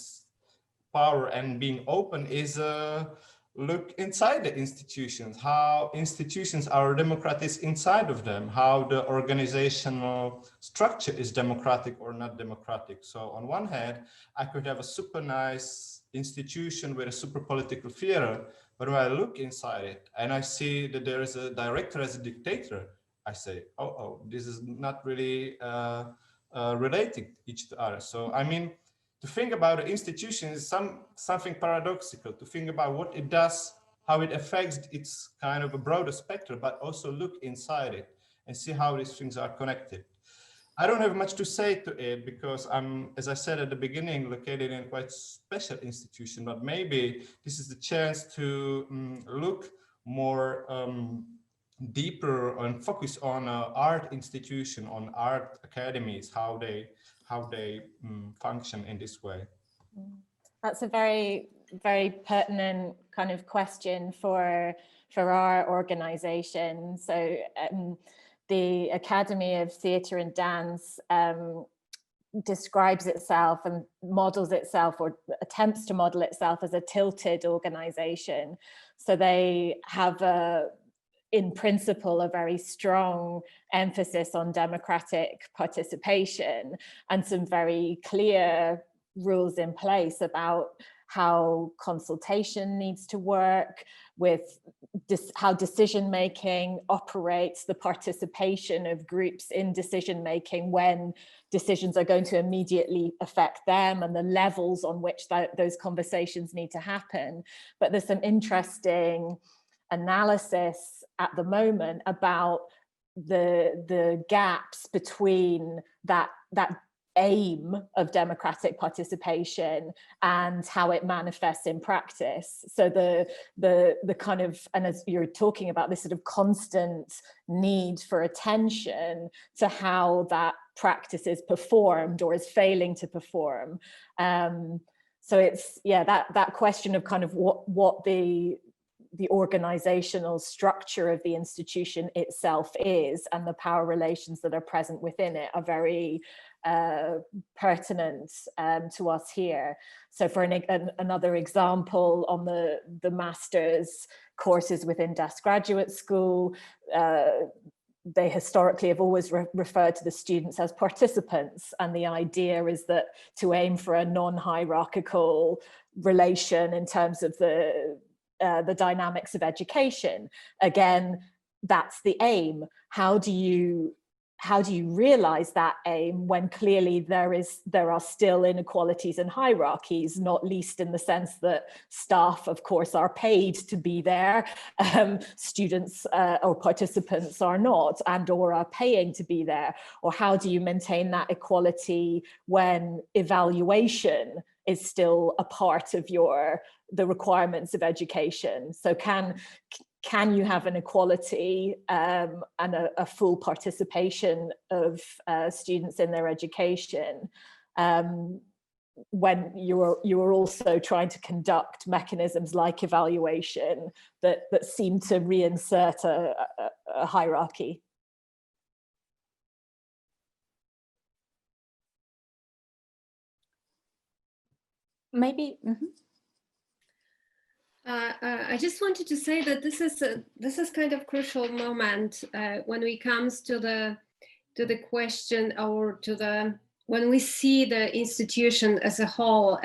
power and being open, is look inside the institutions, how institutions are democratic inside of them, how the organizational structure is democratic or not democratic. So on one hand, I could have a super nice institution with a super political theater, but when I look inside it and I see that there is a director as a dictator, I say, oh, this is not really related each to other. So I mean, to think about an institution is something paradoxical, to think about what it does, how it affects its kind of a broader spectrum, but also look inside it and see how these things are connected. I don't have much to say to it because I'm, as I said at the beginning, located in a quite special institution, but maybe this is the chance to look more deeper and focus on art institution, on art academies, how they function in this way. That's a very, very pertinent kind of question for our organization. So the Academy of Theatre and Dance describes itself and models itself, or attempts to model itself, as a tilted organization. So they have in principle, a very strong emphasis on democratic participation and some very clear rules in place about how consultation needs to work, with how decision-making operates, the participation of groups in decision-making when decisions are going to immediately affect them, and the levels on which those conversations need to happen. But there's some interesting analysis at the moment about the gaps between that aim of democratic participation and how it manifests in practice. So the kind of, and as you're talking about, this sort of constant need for attention to how that practice is performed or is failing to perform. So it's, yeah, that question of kind of what the the organizational structure of the institution itself is, and the power relations that are present within it are very pertinent to us here. So for another example, on the master's courses within Das Graduate School, they historically have always referred to the students as participants, and the idea is that to aim for a non-hierarchical relation in terms of the dynamics of education. Again, that's the aim. How do you realize that aim when clearly there are still inequalities and hierarchies, not least in the sense that staff, of course, are paid to be there, students or participants are not, and or are paying to be there? Or how do you maintain that equality when evaluation is still a part of the requirements of education? So can you have an equality and a full participation of students in their education when you are also trying to conduct mechanisms like evaluation that seem to reinsert a hierarchy? Maybe. I just wanted to say that this is kind of crucial moment when we comes to the question, or when we see the institution as a whole.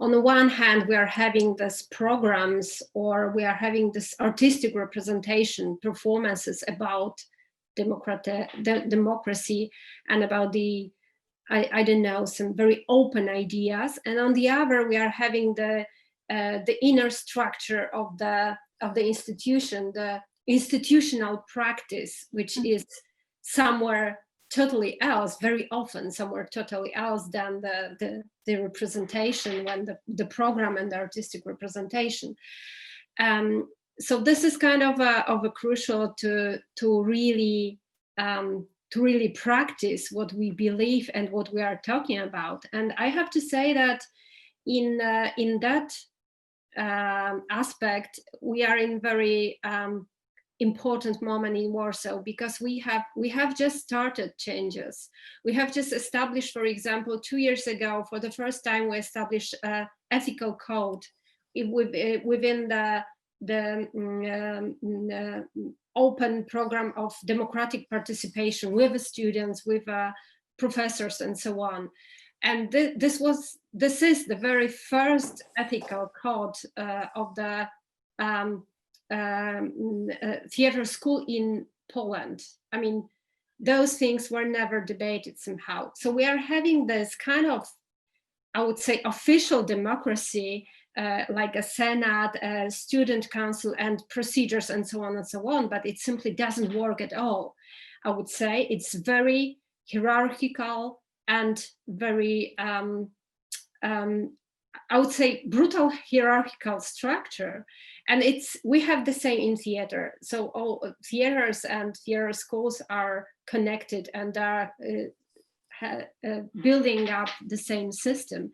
On the one hand, we are having these programs, or we are having this artistic representation performances about democracy and about the I don't know, some very open ideas, and on the other we are having the inner structure of the institution, the institutional practice, which is somewhere totally else, very often somewhere totally else than the representation, when the program and the artistic representation. So this is kind of a crucial to really practice what we believe and what we are talking about. And I have to say that in that aspect, we are in very important moment in Warsaw, because we have just started changes. We have just established, for example, 2 years ago, for the first time, we established an ethical code within the open program of democratic participation with the students, with professors, and so on. And this is the very first ethical code of the theater school in Poland. I mean, those things were never debated somehow. So we are having this kind of, I would say, official democracy, like a Senate, a student council, and procedures, and so on and so on, but it simply doesn't work at all. I would say it's very hierarchical and very, I would say, brutal hierarchical structure. And we have the same in theater. So all theaters and theater schools are connected and are building up the same system.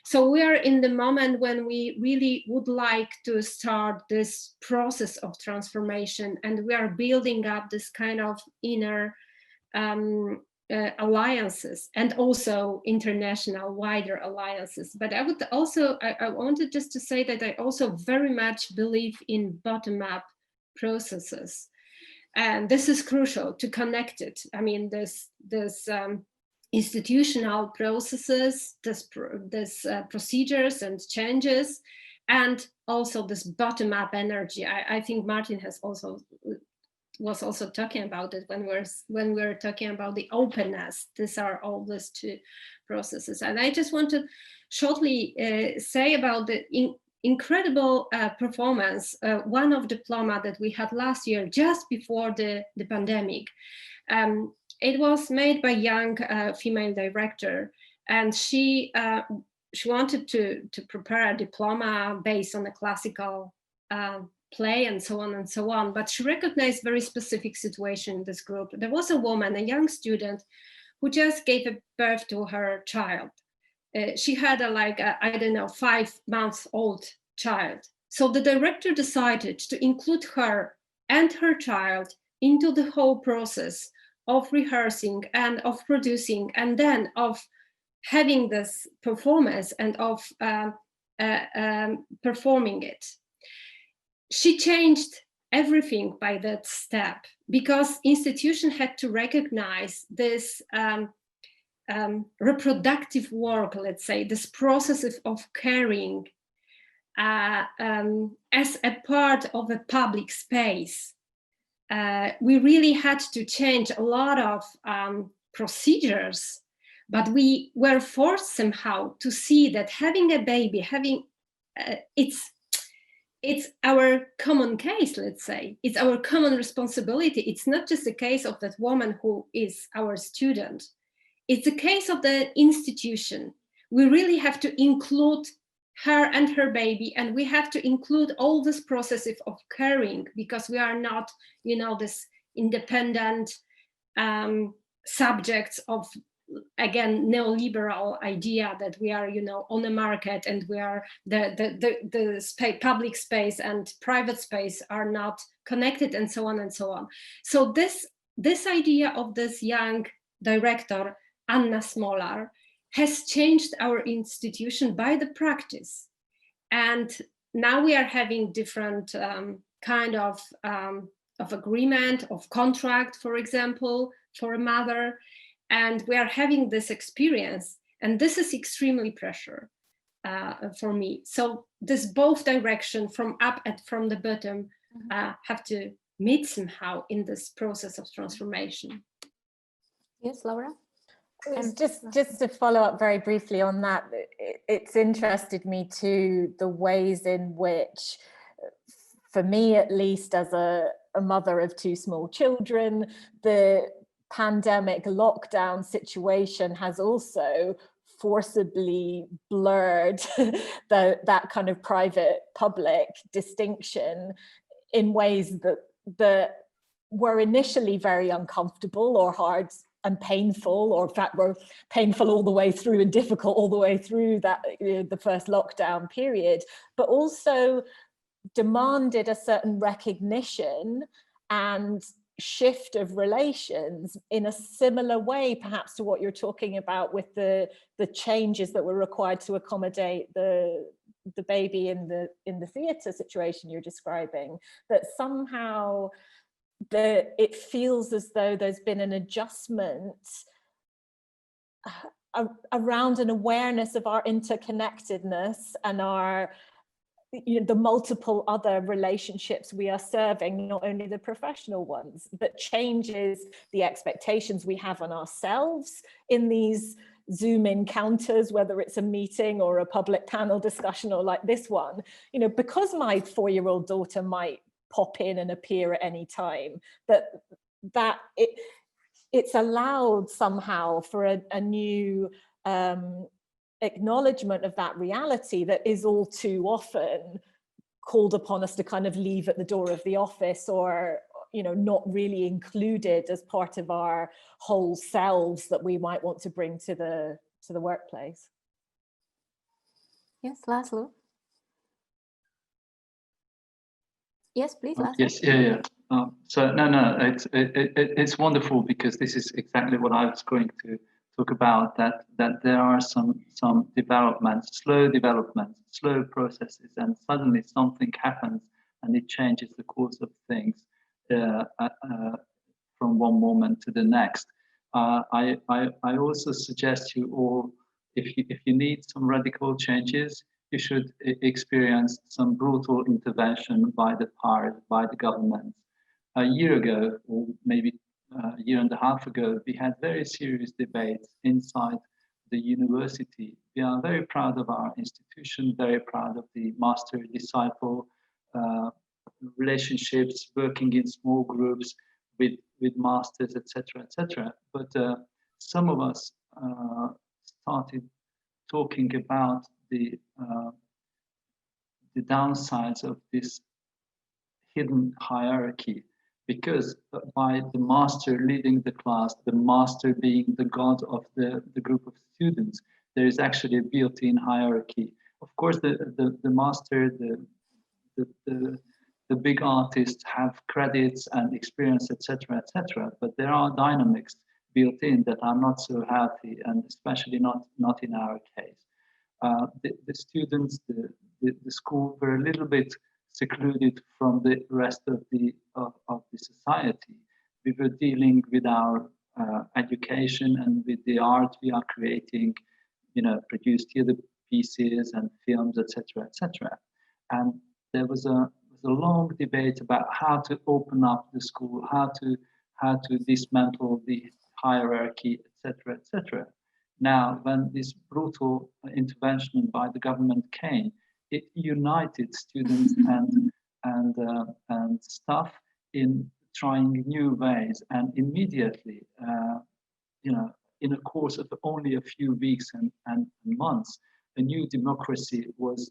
So we are in the moment when we really would like to start this process of transformation, and we are building up this kind of inner alliances, and also international wider alliances. But I would also, I wanted just to say that I also very much believe in bottom-up processes. And this is crucial to connect it. I mean, this institutional processes, this procedures and changes, and also this bottom-up energy. I think Martin was also talking about it when we're talking about the openness. These are all these two processes. And I just want to shortly say about the incredible performance, one of diploma that we had last year, just before the pandemic. It was made by a young female director, and she wanted to prepare a diploma based on a classical play and so on and so on, but she recognized very specific situation in this group. There was a woman, a young student, who just gave birth to her child. She had I don't know, 5-month-old child, So the director decided to include her and her child into the whole process of rehearsing and of producing, and then of having this performance and of performing it. She changed everything by that step, because institution had to recognize this reproductive work, let's say, this process of caring as a part of a public space. We really had to change a lot of procedures, but we were forced somehow to see that having a baby, it's our common case, let's say. It's our common responsibility. It's not just the case of that woman who is our student. It's the case of the institution. We really have to include her and her baby, and we have to include all this process of caring, because we are not, this independent subjects of, again, neoliberal idea that we are, on the market, and we are the public space and private space are not connected, and so on and so on. So this idea of this young director, Anna Smolar, has changed our institution by the practice. And now we are having different kind of agreement, of contract, for example, for a mother. And we are having this experience. And this is extremely pressure for me. So this both direction, from up and from the bottom, have to meet somehow in this process of transformation. Yes, Laura? Just to follow up very briefly on that, it's interested me to the ways in which, for me at least, as a mother of two small children, the pandemic lockdown situation has also forcibly blurred that kind of private public distinction in ways that were initially very uncomfortable or hard and painful, or in fact were painful all the way through and difficult all the way through that, the first lockdown period, but also demanded a certain recognition and shift of relations in a similar way perhaps to what you're talking about with the changes that were required to accommodate the baby in the theatre situation you're describing, that somehow it feels as though there's been an adjustment around an awareness of our interconnectedness and our, the multiple other relationships we are serving, not only the professional ones, but changes the expectations we have on ourselves in these Zoom encounters, whether it's a meeting or a public panel discussion or like this one, because my 4-year-old daughter might pop in and appear at any time, that it's allowed somehow for a new acknowledgement of that reality that is all too often called upon us to kind of leave at the door of the office, or not really included as part of our whole selves that we might want to bring to the workplace. Yes, Laszlo. Yes, please. Yes, yeah. So no, it's wonderful, because this is exactly what I was going to talk about. That there are some developments, slow processes, and suddenly something happens and it changes the course of things from one moment to the next. I also suggest you all, if you need some radical changes, you should experience some brutal intervention by the government. A year ago, or maybe a year and a half ago, we had very serious debates inside the university. We are very proud of our institution, very proud of the master-disciple relationships, working in small groups with masters, etc. But some of us started talking about the downsides of this hidden hierarchy, because by the master leading the class, the master being the god of the group of students, there is actually a built-in hierarchy. Of course, the master, the big artists have credits and experience, etc., etc. But there are dynamics built in that are not so healthy, and especially not in our case. The students, the school were a little bit secluded from the rest of the society. We were dealing with our education and with the art we are creating, produced theater pieces and films, etc., etc. And there was a long debate about how to open up the school, how to dismantle the hierarchy, etc., etc. Now, when this brutal intervention by the government came, it united students and staff in trying new ways, and immediately, in a course of only a few weeks and months, a new democracy was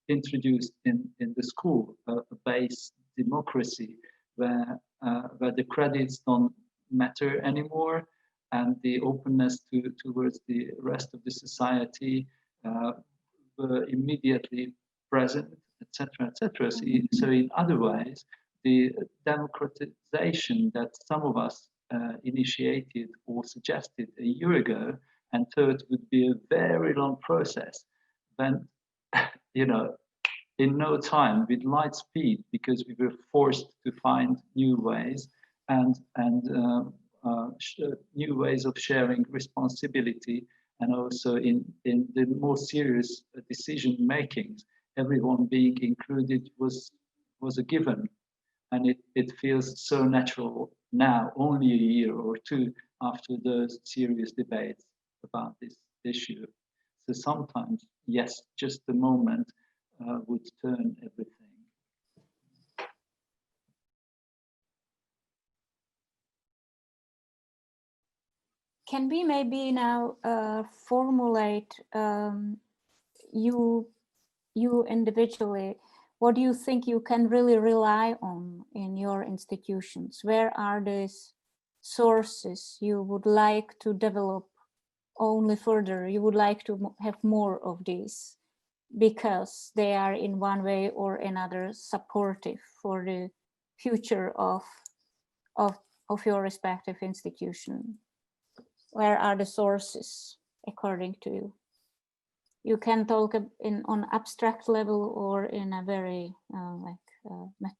introduced in the school, a base democracy where the credits don't matter anymore, and the openness towards the rest of the society were immediately present, etc., etc. So in other ways, the democratization that some of us initiated or suggested a year ago and thought would be a very long process, then, in no time, with light speed, because we were forced to find new ways and new ways of sharing responsibility, and also in the more serious decision makings, everyone being included was a given. And it feels so natural now, only a year or two after those serious debates about this issue. So sometimes, yes, just the moment would turn everything. Can we maybe now formulate you individually? What do you think you can really rely on in your institutions? Where are these sources you would like to develop only further? You would like to have more of these because they are in one way or another supportive for the future of your respective institution. Where are the sources according to you? You can talk on abstract level or in a very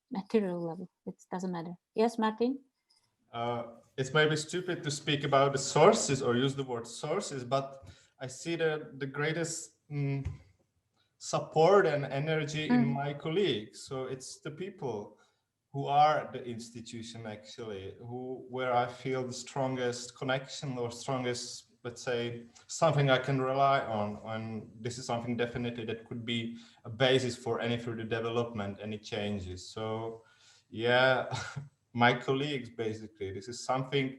material level. It doesn't matter. Yes, Martin? It's maybe stupid to speak about the sources or use the word sources, but I see the greatest support and energy in my colleagues. So it's the people who are the institution, actually, where I feel the strongest connection or strongest, let's say, something I can rely on. And this is something definitely that could be a basis for any further development, any changes. So yeah, my colleagues, basically, this is something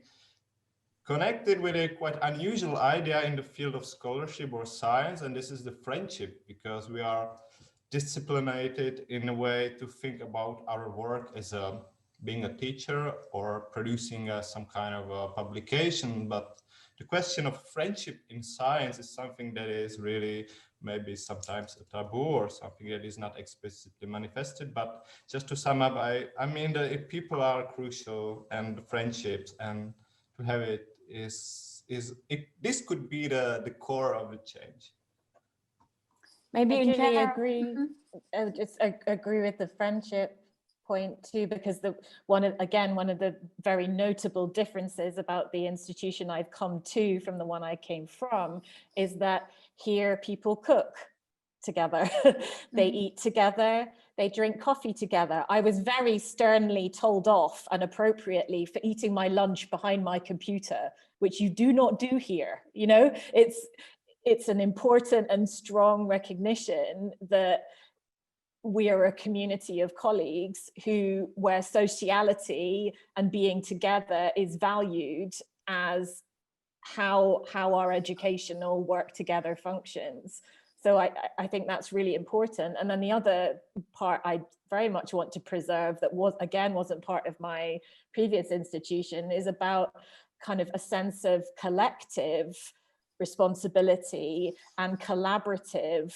connected with a quite unusual idea in the field of scholarship or science. And this is the friendship, because we are disciplinated in a way to think about our work as being a teacher or producing some kind of a publication. But the question of friendship in science is something that is really maybe sometimes a taboo or something that is not explicitly manifested. But just to sum up, I mean that people are crucial, and the friendships, and to have it this could be the core of the change. Maybe I in really general, agree. I agree with the friendship point too, because one of the very notable differences about the institution I've come to from the one I came from is that here people cook together, they eat together, they drink coffee together. I was very sternly told off, and appropriately, for eating my lunch behind my computer, which you do not do here. It's an important and strong recognition that we are a community of colleagues where sociality and being together is valued as how our educational work together functions. So I think that's really important. And then the other part I very much want to preserve that wasn't part of my previous institution is about kind of a sense of collective responsibility and collaborative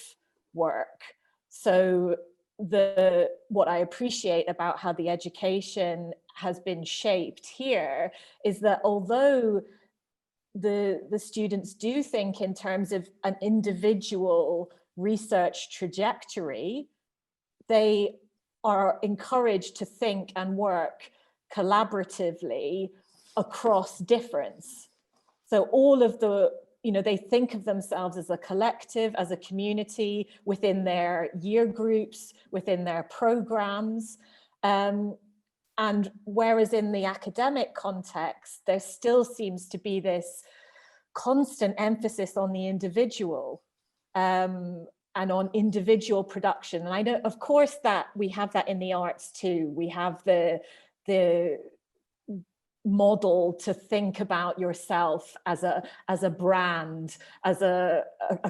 work. So what I appreciate about how the education has been shaped here is that although the students do think in terms of an individual research trajectory, they are encouraged to think and work collaboratively across difference. So all of the, they think of themselves as a collective, as a community within their year groups, within their programs. And whereas in the academic context, there still seems to be this constant emphasis on the individual and on individual production. And I know, of course, that we have that in the arts too. We have the model to think about yourself as a brand, as a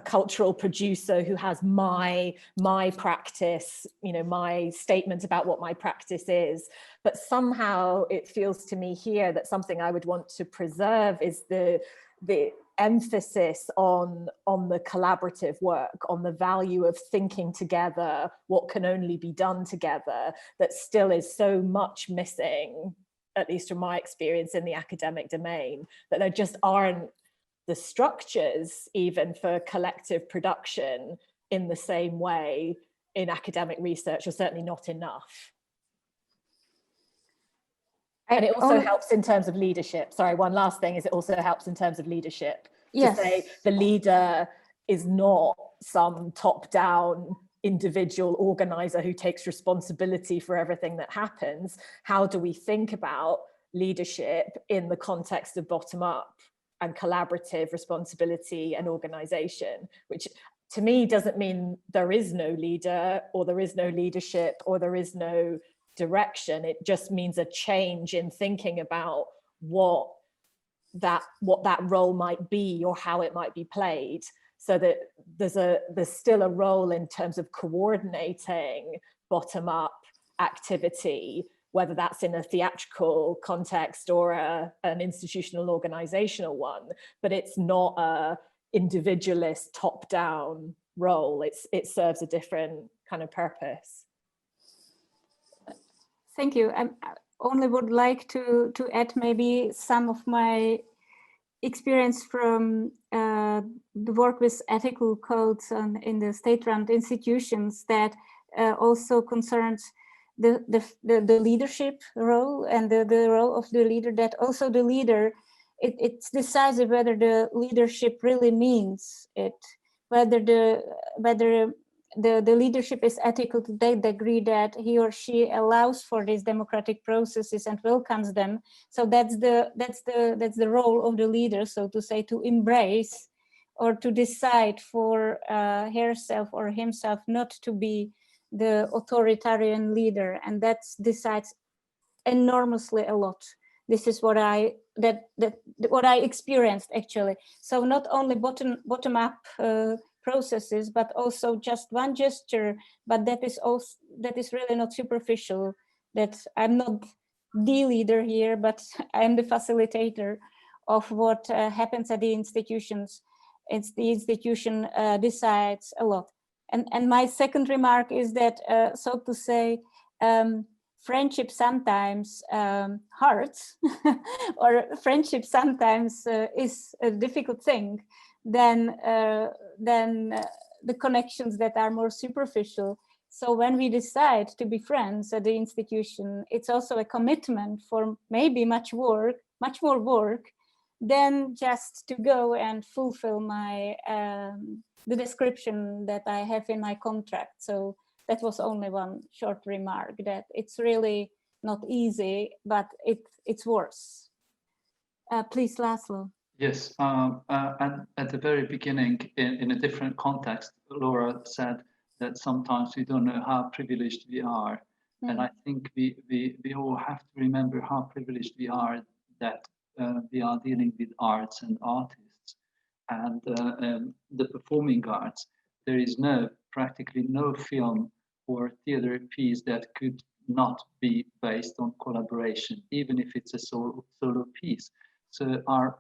cultural producer who has my practice, my statement about what my practice is. But somehow it feels to me here that something I would want to preserve is the emphasis on the collaborative work, on the value of thinking together, what can only be done together, that still is so much missing, at least from my experience in the academic domain, that there just aren't the structures even for collective production in the same way in academic research, or certainly not enough. And it also helps in terms of leadership. Sorry, one last thing is it also helps in terms of leadership. Yes. To say the leader is not some top-down individual organizer who takes responsibility for everything that happens. How do we think about leadership in the context of bottom-up and collaborative responsibility and organization, which to me doesn't mean there is no leader or there is no leadership or there is no direction. It just means a change in thinking about what that role might be or how it might be played, so that there's still a role in terms of coordinating bottom-up activity, whether that's in a theatrical context or an institutional organizational one, but it's not a individualist top-down role. It serves a different kind of purpose. Thank you. I only would like to add maybe some of my experience from the work with ethical codes in the state-run institutions that also concerns the leadership role and the role of the leader, that also the leader, it's decisive whether the leadership really means it, whether the leadership is ethical to that degree that he or she allows for these democratic processes and welcomes them. So that's the role of the leader, so to say, to embrace or to decide for herself or himself not to be the authoritarian leader, and that decides enormously a lot. This is what I experienced actually. So not only bottom up processes, but also just one gesture, but that is really not superficial. That I'm not the leader here, but I'm the facilitator of what happens at the institutions. It's the institution decides a lot. And my second remark is that, so to say, friendship sometimes hurts, or friendship sometimes is a difficult thing than the connections that are more superficial. So when we decide to be friends at the institution, it's also a commitment for maybe much more work than just to go and fulfill my the description that I have in my contract. So that was only one short remark, that it's really not easy, but it's worse. Please, Laszlo. Yes, and at the very beginning, in a different context, Laura said that sometimes we don't know how privileged we are. Mm. And I think we all have to remember how privileged we are, that we are dealing with arts and artists and the performing arts. There is practically no film or theater piece that could not be based on collaboration, even if it's a solo piece. So our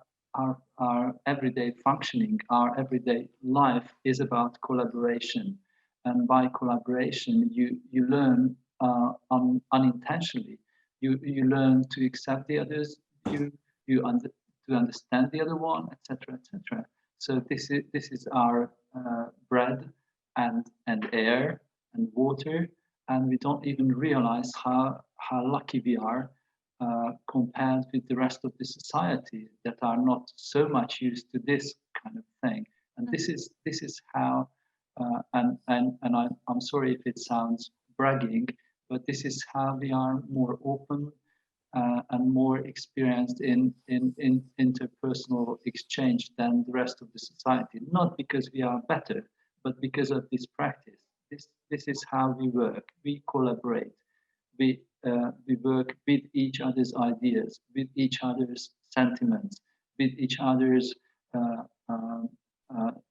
everyday functioning, our everyday life is about collaboration. and by collaboration, you learn unintentionally. You learn to accept the others, to understand the other one, etc., etc. So this is our bread and air and water, and we don't even realize how lucky we are compared with the rest of the society that are not so much used to this kind of thing. And this is how, and I'm sorry if it sounds bragging, but this is how we are more open and more experienced in interpersonal exchange than the rest of the society. Not because we are better, but because of this practice. This is how we work. We collaborate. We work with each other's ideas, with each other's sentiments, with each other's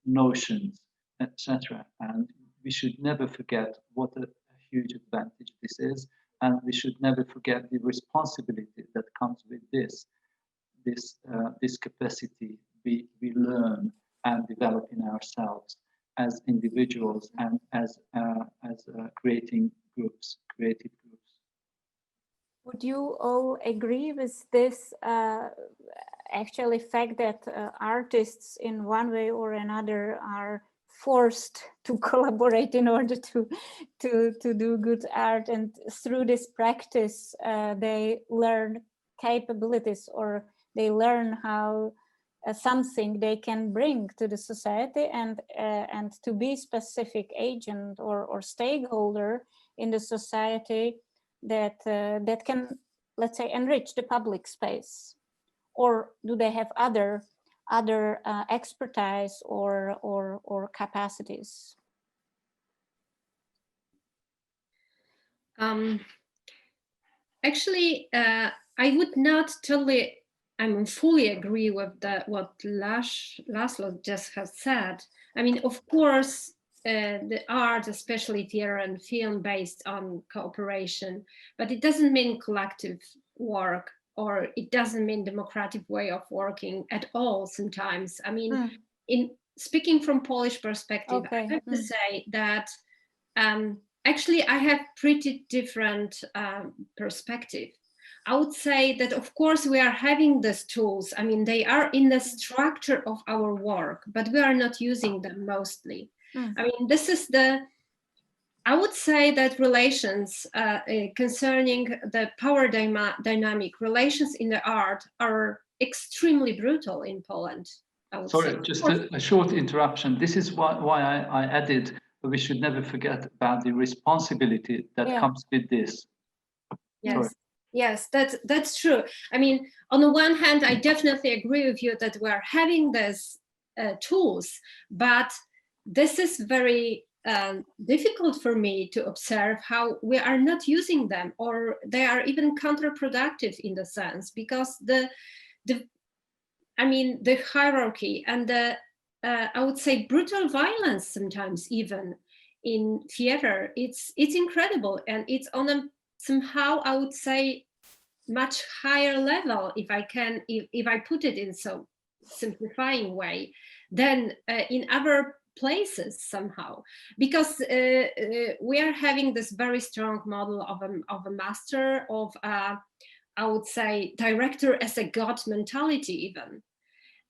notions, etc. And we should never forget what a huge advantage this is, and we should never forget the responsibility that comes with this capacity we learn and develop in ourselves as individuals and as creating groups, creative groups. Would you all agree with this actually fact that artists in one way or another are forced to collaborate in order to do good art, and through this practice they learn capabilities, or they learn how something they can bring to the society, and to be specific agent or stakeholder in the society that can, let's say, enrich the public space? Or do they have other expertise or capacities? Actually, I would not totally, fully agree with what Laszlo just has said. I mean, of course, the art, especially theater and film, based on cooperation, but it doesn't mean collective work, or it doesn't mean democratic way of working at all sometimes. I mean, in speaking from Polish perspective, I have to say that actually I have pretty different perspective. I would say that, of course, we are having these tools. I mean, they are in the structure of our work, but we are not using them mostly. I mean, this is I would say that relations concerning the power dynamic, relations in the art are extremely brutal in Poland. Sorry, just a short interruption. This is why I added that we should never forget about the responsibility that comes with this. Yes. Sorry. Yes, that's true. I mean, on the one hand, I definitely agree with you that we're having these tools, but this is very difficult for me to observe how we are not using them, or they are even counterproductive in the sense, because the hierarchy and the I would say brutal violence sometimes even in theater, it's incredible, and it's on a somehow, I would say, much higher level, if I put it in so simplifying way, than in other places somehow, because we are having this very strong model of a master, of I would say director as a god mentality even.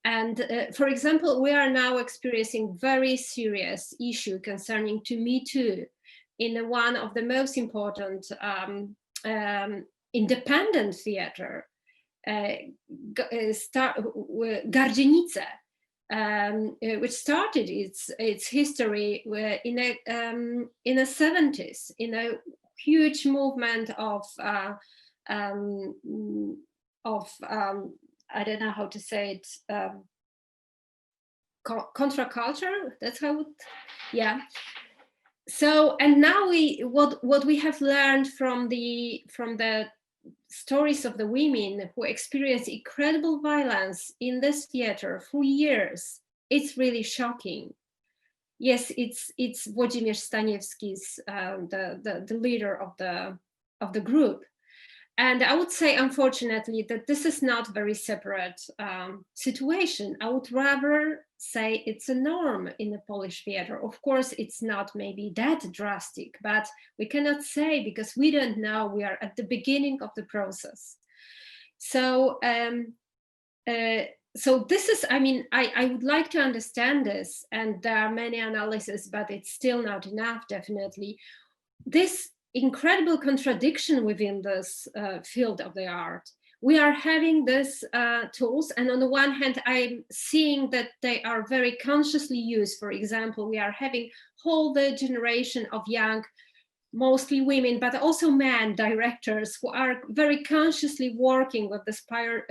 And for example, we are now experiencing very serious issue concerning to Me Too in one of the most important independent theater, Gardzienice, which started its history in the 70s in a huge movement of I don't know how to say it, contra-culture, that's how it, yeah. So, and now what we have learned from the stories of the women who experience incredible violence in this theater for years, it's really shocking. Yes, it's Włodzimierz Staniewski's the leader of the group. And I would say, unfortunately, that this is not a very separate situation. I would rather say it's a norm in the Polish theater. Of course, it's not maybe that drastic, but we cannot say because we don't know. We are at the beginning of the process. So, so this is, I mean, I would like to understand this, and there are many analyses, but it's still not enough, definitely. This incredible contradiction within this field of the art. We are having these tools, and on the one hand, I'm seeing that they are very consciously used. For example, we are having whole the generation of young, mostly women, but also men directors who are very consciously working with this power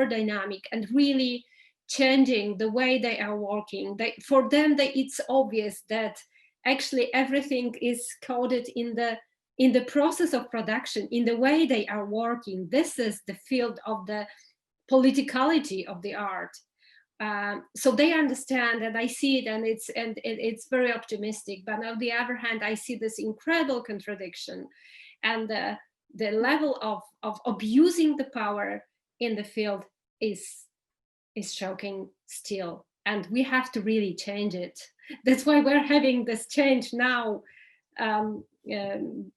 dynamic and really changing the way they are working. For them, it's obvious that actually everything is coded in the process of production, in the way they are working. This is the field of the politicality of the art. So they understand, and I see it, and it's very optimistic. But on the other hand, I see this incredible contradiction, and the level of abusing the power in the field is shocking still, and we have to really change it. That's why we're having this Change Now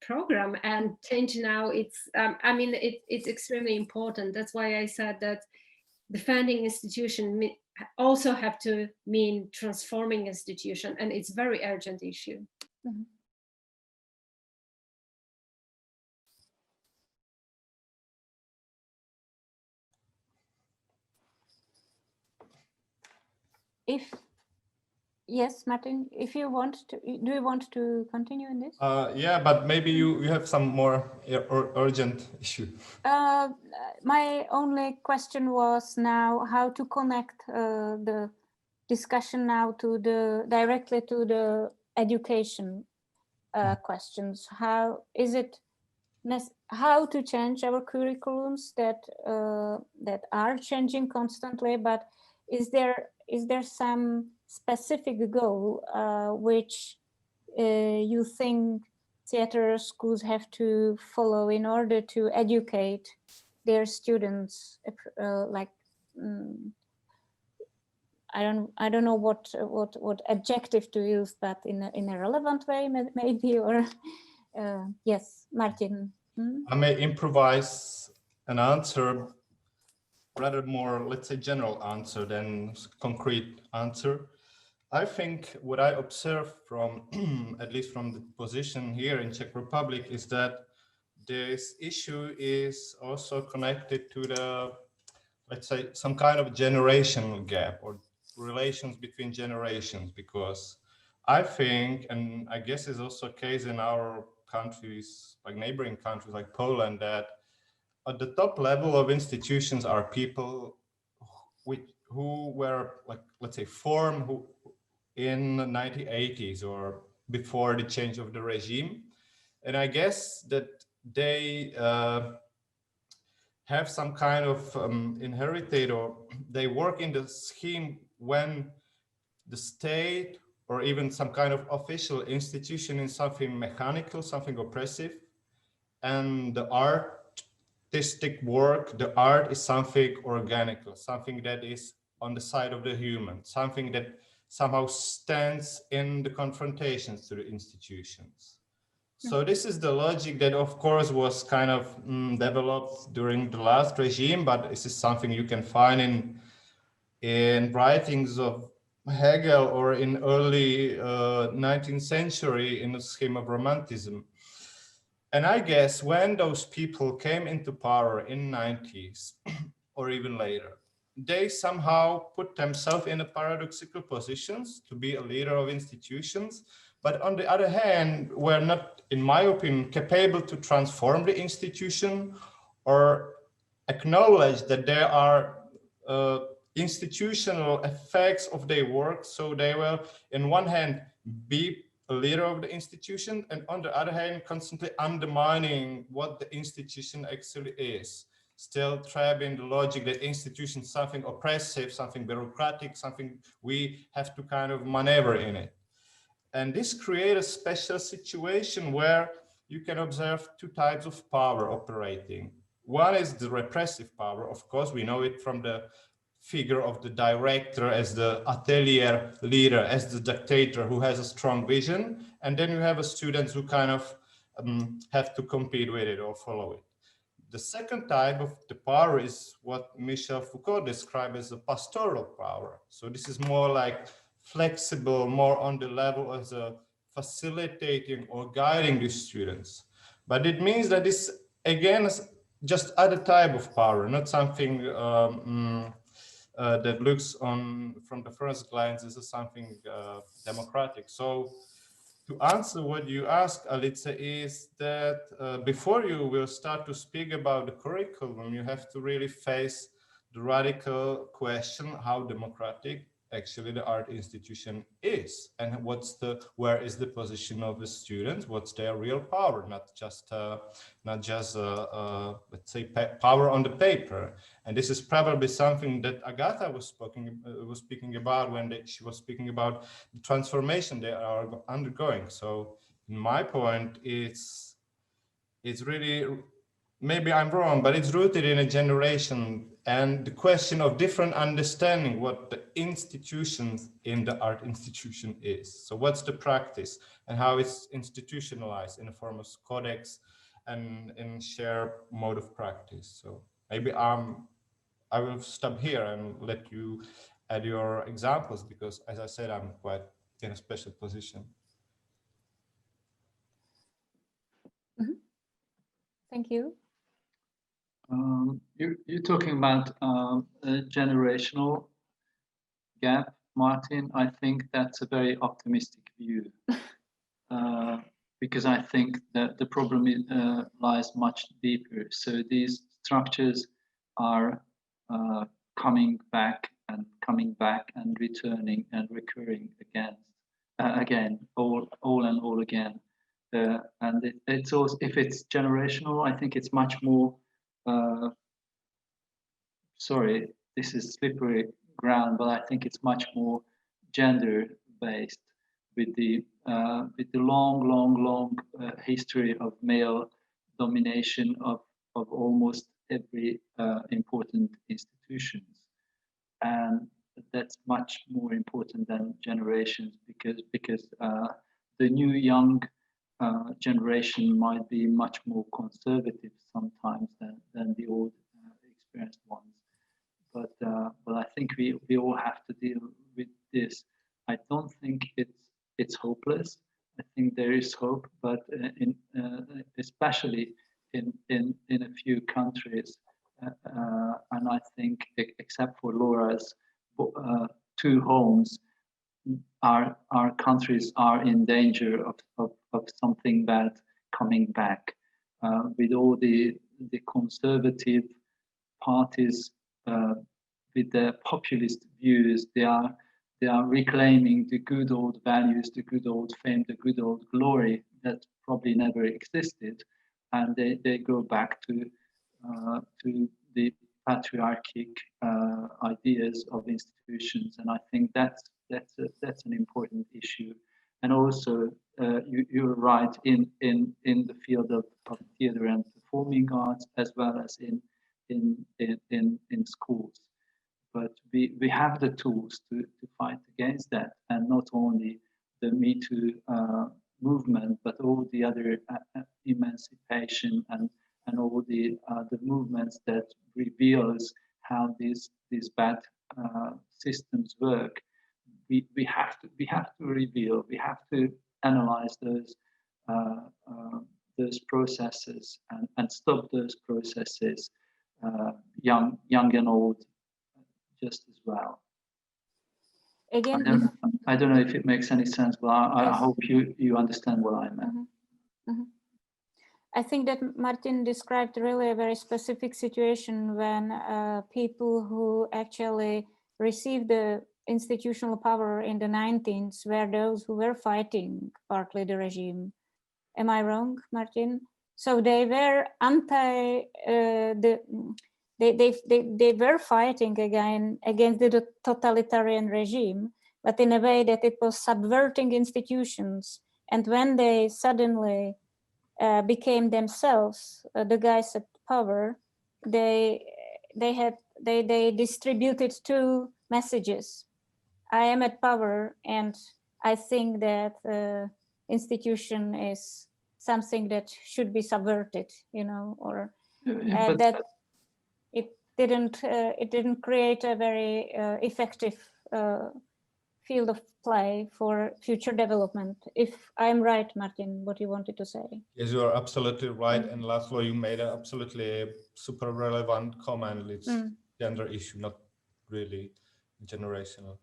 program, and Change Now, it's I mean, it's extremely important. That's why I said that defending institution also have to mean transforming institution, and it's a very urgent issue. Mm-hmm. Yes, Martin, if you want to, do you want to continue in this? Yeah, but maybe you have some more urgent issue. My only question was now how to connect the discussion now to directly to the education questions. How is it how to change our curriculums that are changing constantly, but is there some specific goal which you think theater schools have to follow in order to educate their students, I don't know what adjective to use, but in a relevant way maybe, or yes, Martin. I may improvise an answer, rather more, let's say, general answer than concrete answer. I think what I observe from, at least from the position here in Czech Republic, is that this issue is also connected to the, let's say, some kind of generational gap or relations between generations, because I think, and I guess it's also a case in our countries, like neighboring countries like Poland, that at the top level of institutions are people who were, like, let's say, formed in the 1980s or before the change of the regime. And I guess that they have some kind of inherited, or they work in the scheme when the state or even some kind of official institution is something mechanical, something oppressive, and the artistic work, the art is something organic, something that is on the side of the human, something that somehow stands in the confrontations to the institutions. So this is the logic that, of course, was kind of developed during the last regime, but this is something you can find in writings of Hegel or in early 19th century in the scheme of Romanticism. And I guess when those people came into power in 90s or even later, they somehow put themselves in a paradoxical positions to be a leader of institutions, but on the other hand, were not, in my opinion, capable to transform the institution or acknowledge that there are institutional effects of their work. So they will, in one hand, be a leader of the institution, and on the other hand, constantly undermining what the institution actually is. Still trapping the logic that institution is something oppressive, something bureaucratic, something we have to kind of maneuver in it. And this creates a special situation where you can observe two types of power operating. One is the repressive power. Of course, we know it from the figure of the director as the atelier leader, as the dictator who has a strong vision. And then you have a students who kind of have to compete with it or follow it. The second type of the power is what Michel Foucault described as a pastoral power. So this is more like flexible, more on the level as a facilitating or guiding the students. But it means that this, again, is just other type of power, not something that looks on from the first glance as something democratic. So to answer what you asked, Alice, is that before you will start to speak about the curriculum, you have to really face the radical question how democratic actually the art institution is, and where is the position of the students, what's their real power, not just let's say power on the paper. And this is probably something that Agatha was speaking about when she was speaking about the transformation they are undergoing. So in my point, it's really, maybe I'm wrong, but it's rooted in a generation and the question of different understanding what the institutions in the art institution is. So what's the practice and how it's institutionalized in a form of codex and in shared mode of practice. So maybe I will stop here and let you add your examples, because as I said, I'm quite in a special position. Mm-hmm. Thank you. You're talking about a generational gap, Martin. I think that's a very optimistic view, because I think that the problem lies much deeper. So these structures are coming back and returning and recurring again, all again. And it's also, if it's generational, I think it's much more. Sorry, this is slippery ground, but I think it's much more gender-based, with the long history of male domination of almost every important institutions, and that's much more important than generations, because the new young generation might be much more conservative sometimes than the old experienced ones. But I think we all have to deal with this. I don't think it's hopeless. I think there is hope, but especially in a few countries, and I think except for Laura's two homes, our countries are in danger of something bad coming back, with all the conservative parties, with their populist views. They are reclaiming the good old values, the good old fame, the good old glory that probably never existed, and they go back to the patriarchic ideas of institutions. And I think that's an important issue. And also, you're right in the field of theatre and performing arts, as well as in schools. But we have the tools to fight against that, and not only the Me Too movement, but all the other emancipation and all the movements that reveals how these bad systems work. We have to reveal. We have to analyze those processes and stop those processes, young and old, just as well. Again, I don't know if it makes any sense, but I hope you understand what I meant. Mm-hmm. Mm-hmm. I think that Martin described really a very specific situation when people who actually received the institutional power in the 19th were those who were fighting partly the regime. Am I wrong, Martin? So they were they were fighting again against the totalitarian regime, but in a way that it was subverting institutions. And when they suddenly became themselves the guys at power, they distributed two messages. I am at power, and I think that institution is something that should be subverted, you know, or that it didn't create a very effective field of play for future development. If I'm right, Martin, what you wanted to say? Yes, you are absolutely right. And Laszlo, you made an absolutely super relevant comment. It's gender issue, not really generational.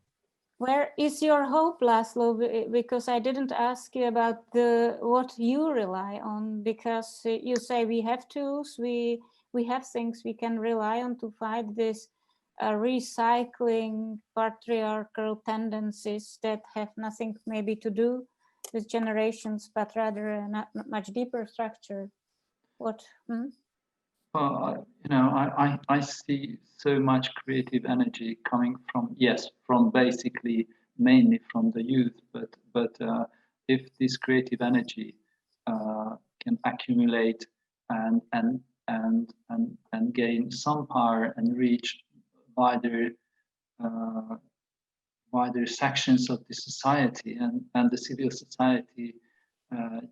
Where is your hope, Laszlo? Because I didn't ask you about what you rely on, because you say we have tools, we have things we can rely on to fight this recycling patriarchal tendencies that have nothing maybe to do with generations, but rather a much deeper structure. What? I see so much creative energy coming from basically mainly from the youth, but if this creative energy can accumulate and gain some power and reach wider sections of the society and the civil society,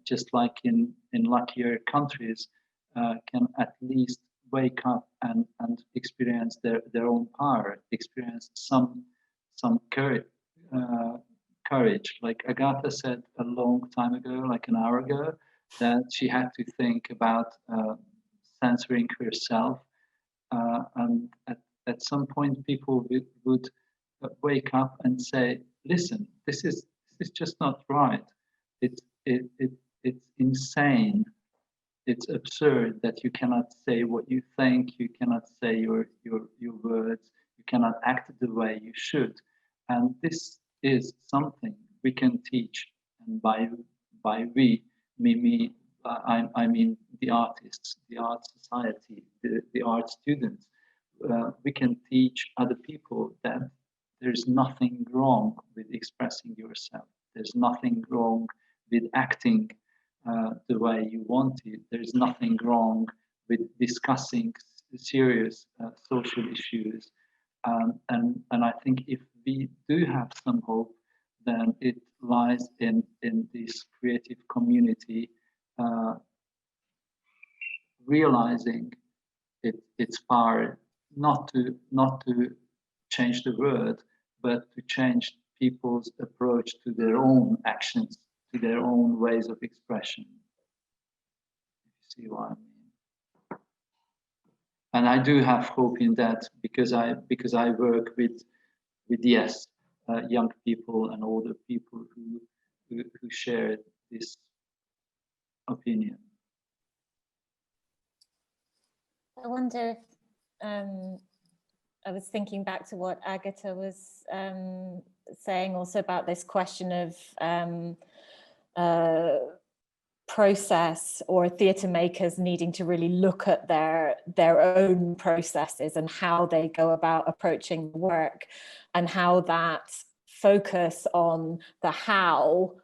just like in luckier countries, can at least wake up and experience their own power, experience some courage. Like Agatha said a long time ago, like an hour ago, that she had to think about censoring herself, and at some point people would wake up and say, listen, this is just not right. It's insane. It's absurd that you cannot say what you think, you cannot say your words, you cannot act the way you should. And this is something we can teach. And by we, me, I mean the artists, the art society, the art students. We can teach other people that there's nothing wrong with expressing yourself. There's nothing wrong with acting the way you want to. There's nothing wrong with discussing serious social issues. And I think if we do have some hope, then it lies in this creative community realizing its power not to change the world, but to change people's approach to their own actions, to their own ways of expression. You see what I mean? And I do have hope in that because I work with young people and older people who share this opinion. I wonder if I was thinking back to what Agatha was saying also about this question of process, or theatre makers needing to really look at their own processes and how they go about approaching the work, and how that focus on the how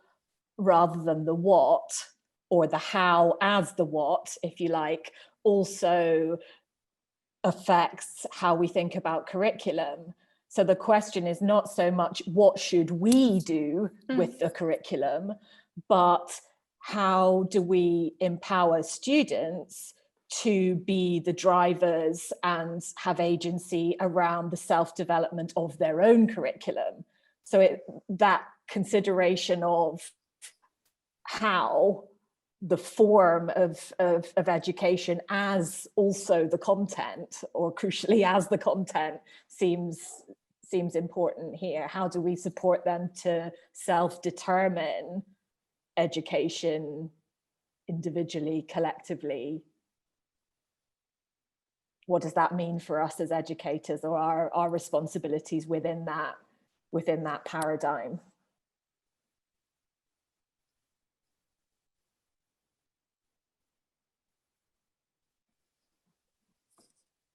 rather than the what, or the how as the what, if you like, also affects how we think about curriculum. So the question is not so much what should we do with the curriculum, but how do we empower students to be the drivers and have agency around the self-development of their own curriculum. So that consideration of how, the form of education as also the content, or crucially as the content, seems important here. How do we support them to self-determine education individually, collectively? What does that mean for us as educators, or our responsibilities within that paradigm?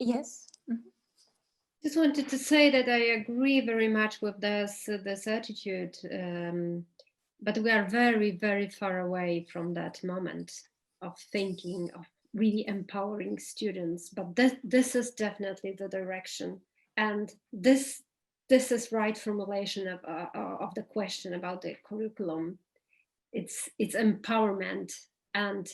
Yes. Just wanted to say that I agree very much with this attitude, but we are very, very far away from that moment. thinking, of really empowering students. But this is definitely the direction, and this is right formulation of the question about the curriculum. It's empowerment and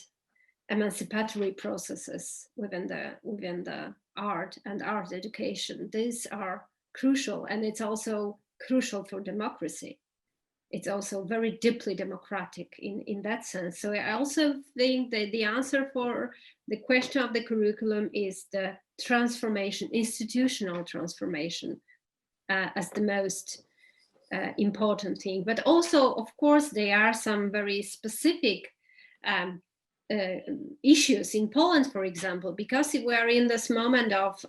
emancipatory processes within the art and art education. These are crucial, and it's also crucial for democracy. It's also very deeply democratic in that sense. So I also think that the answer for the question of the curriculum is the transformation, institutional transformation, as the most important thing. But also, of course, there are some very specific issues in Poland, for example, because we are in this moment of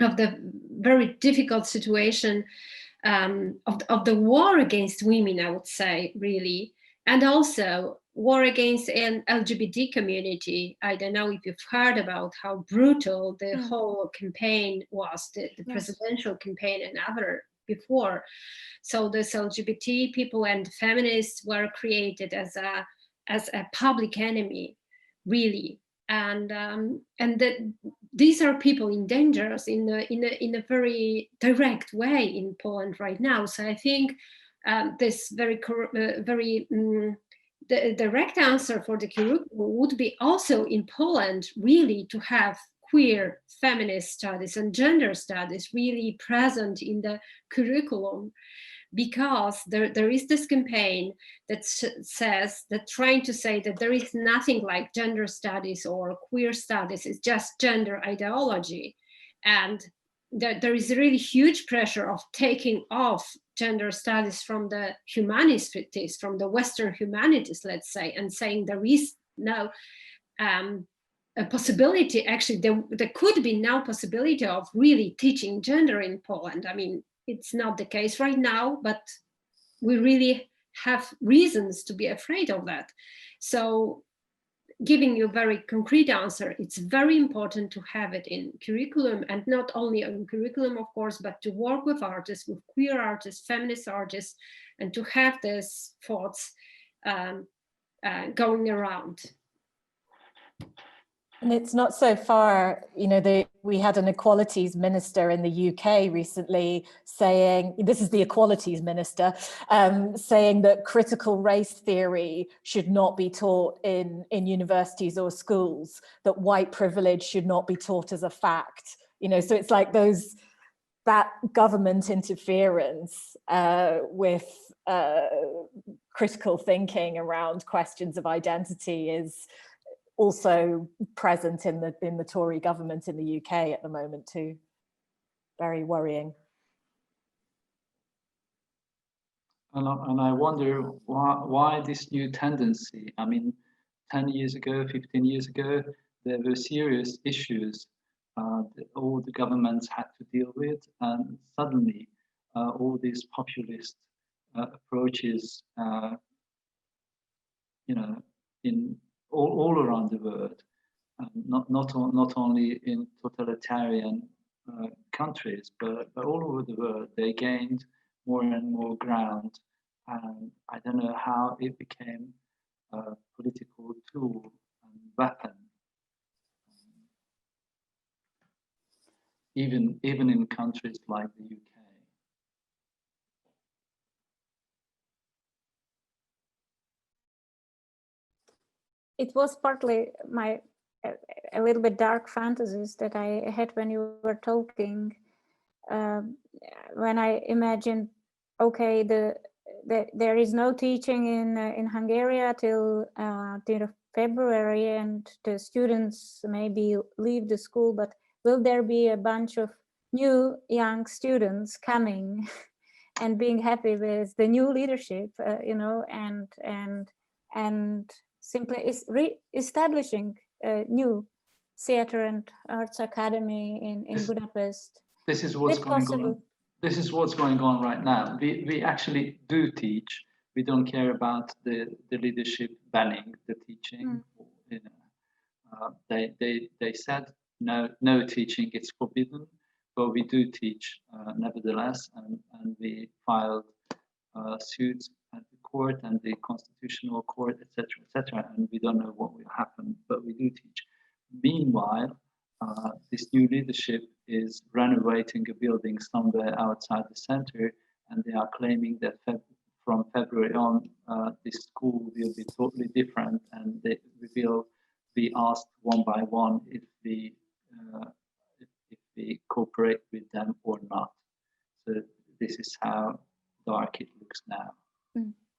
the very difficult situation of the war against women, I would say, really, and also war against an LGBT community. I don't know if you've heard about how brutal the whole campaign was, the presidential campaign and other before. So this LGBT people and feminists were created as a public enemy, really. And these are people in danger in a very direct way in Poland right now. So I think this very the direct answer for the curriculum would be also in Poland really to have queer feminist studies and gender studies really present in the curriculum, because there is this campaign that says that trying to say that there is nothing like gender studies or queer studies, it's just gender ideology. And there is really huge pressure of taking off gender studies from the humanities, from the Western humanities, let's say, and saying there is no a possibility, actually, there could be no possibility of really teaching gender in Poland. I mean, it's not the case right now, but we really have reasons to be afraid of that. So giving you a very concrete answer, it's very important to have it in curriculum, and not only in curriculum, of course, but to work with artists, with queer artists, feminist artists, and to have these thoughts going around. And it's not so far, you know, we had an equalities minister in the UK recently saying, this is the equalities minister, saying that critical race theory should not be taught in universities or schools, that white privilege should not be taught as a fact. You know, so it's like that government interference with critical thinking around questions of identity is also present in the Tory government in the UK at the moment too. Very worrying. And I wonder why this new tendency. I mean, 10 years ago, 15 years ago, there were serious issues that all the governments had to deal with, and suddenly all these populist approaches, you know, in all around the world, not only in totalitarian countries, but all over the world, they gained more and more ground. And I don't know how it became a political tool and weapon, even in countries like the UK. It was partly a little bit dark fantasies that I had when you were talking, when I imagined, okay, there is no teaching in Hungary till February, and the students maybe leave the school, but will there be a bunch of new young students coming and being happy with the new leadership, you know, and simply is re-establishing a new theater and arts academy in Budapest? This is what's going on. This is what's going on right now. We actually do teach. We don't care about the leadership banning the teaching. You know, they said no teaching, it's forbidden, but we do teach nevertheless, and we filed suits at the Court and the Constitutional Court, etc., and we don't know what will happen, but we do teach. Meanwhile, this new leadership is renovating a building somewhere outside the center, and they are claiming that from February on, this school will be totally different, and we will be asked one by one if we cooperate with them or not. So this is how dark it looks now.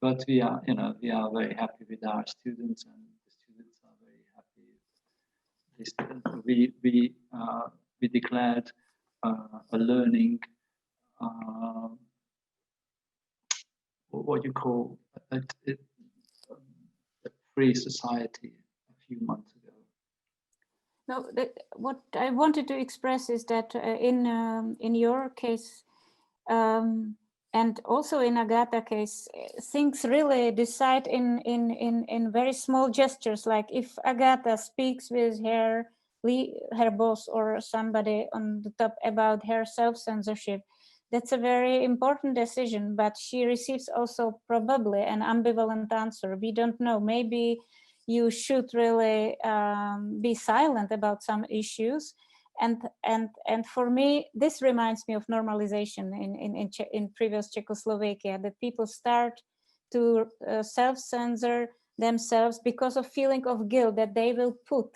But we are very happy with our students, and the students are very happy. We declared a learning, what you call a free society a few months ago. No, what I wanted to express is that in your case, and also in Agatha's case, things really decide in very small gestures. Like if Agatha speaks with her boss or somebody on the top about her self-censorship, that's a very important decision, but she receives also probably an ambivalent answer. We don't know. Maybe you should really be silent about some issues. And for me, this reminds me of normalization in previous Czechoslovakia, that people start to self-censor themselves because of feeling of guilt that they will put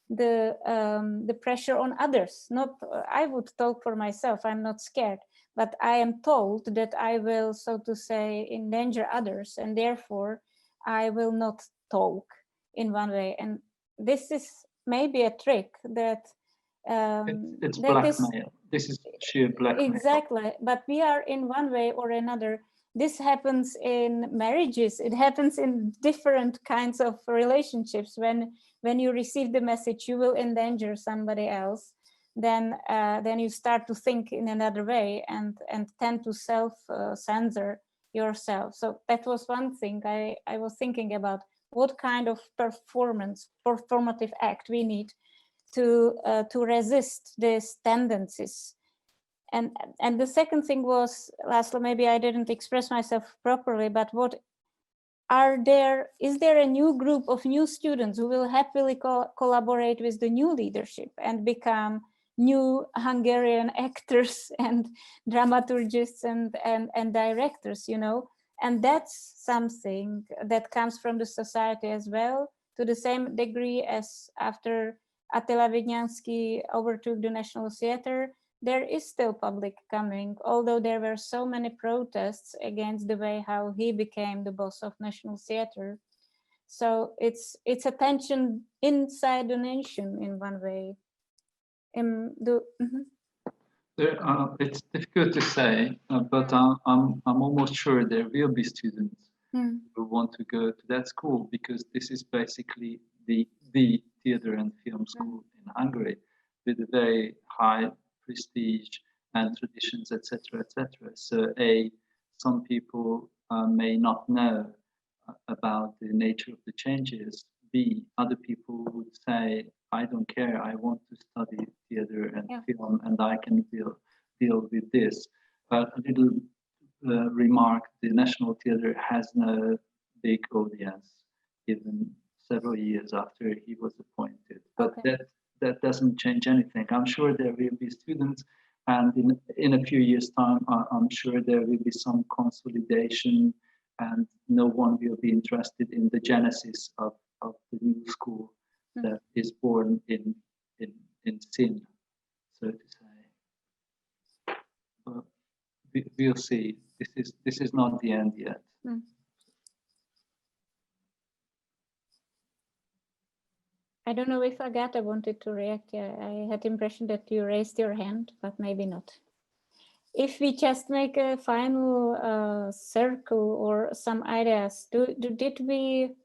the pressure on others. Not, I would talk for myself, I'm not scared, but I am told that I will, so to say, endanger others, and therefore I will not talk in one way. And this is maybe a trick that it's blackmail. This is sheer blackmail. Exactly, but we are in one way or another. This happens in marriages. It happens in different kinds of relationships. When you receive the message you will endanger somebody else, then you start to think in another way and tend to self-censor yourself. So that was one thing I was thinking about. What kind of performative act we need to resist these tendencies. And the second thing was, Laszlo, maybe I didn't express myself properly, but is there a new group of new students who will happily collaborate with the new leadership and become new Hungarian actors and dramaturgists and directors, you know? And that's something that comes from the society as well, to the same degree as after Attila Vidnyansky overtook the National Theatre, there is still public coming, although there were so many protests against the way how he became the boss of National Theatre. So it's a tension inside the nation in one way. It's difficult to say, but I'm almost sure there will be students who want to go to that school, because this is basically the theatre and film school in Hungary, with a very high prestige and traditions, etc., etc. So some people may not know about the nature of the changes. B, other people would say, I don't care, I want to study theatre and film, and I can deal with this. A little remark, the National Theatre has no big audience, even several years after he was appointed. But that doesn't change anything. I'm sure there will be students, and in a few years' time, I'm sure there will be some consolidation, and no one will be interested in the genesis of the new school that is born in sin, so to say. But we'll see. This is not the end yet. I don't know if Agatha wanted to react. I had the impression that you raised your hand, but maybe not. If we just make a final circle or some ideas, did we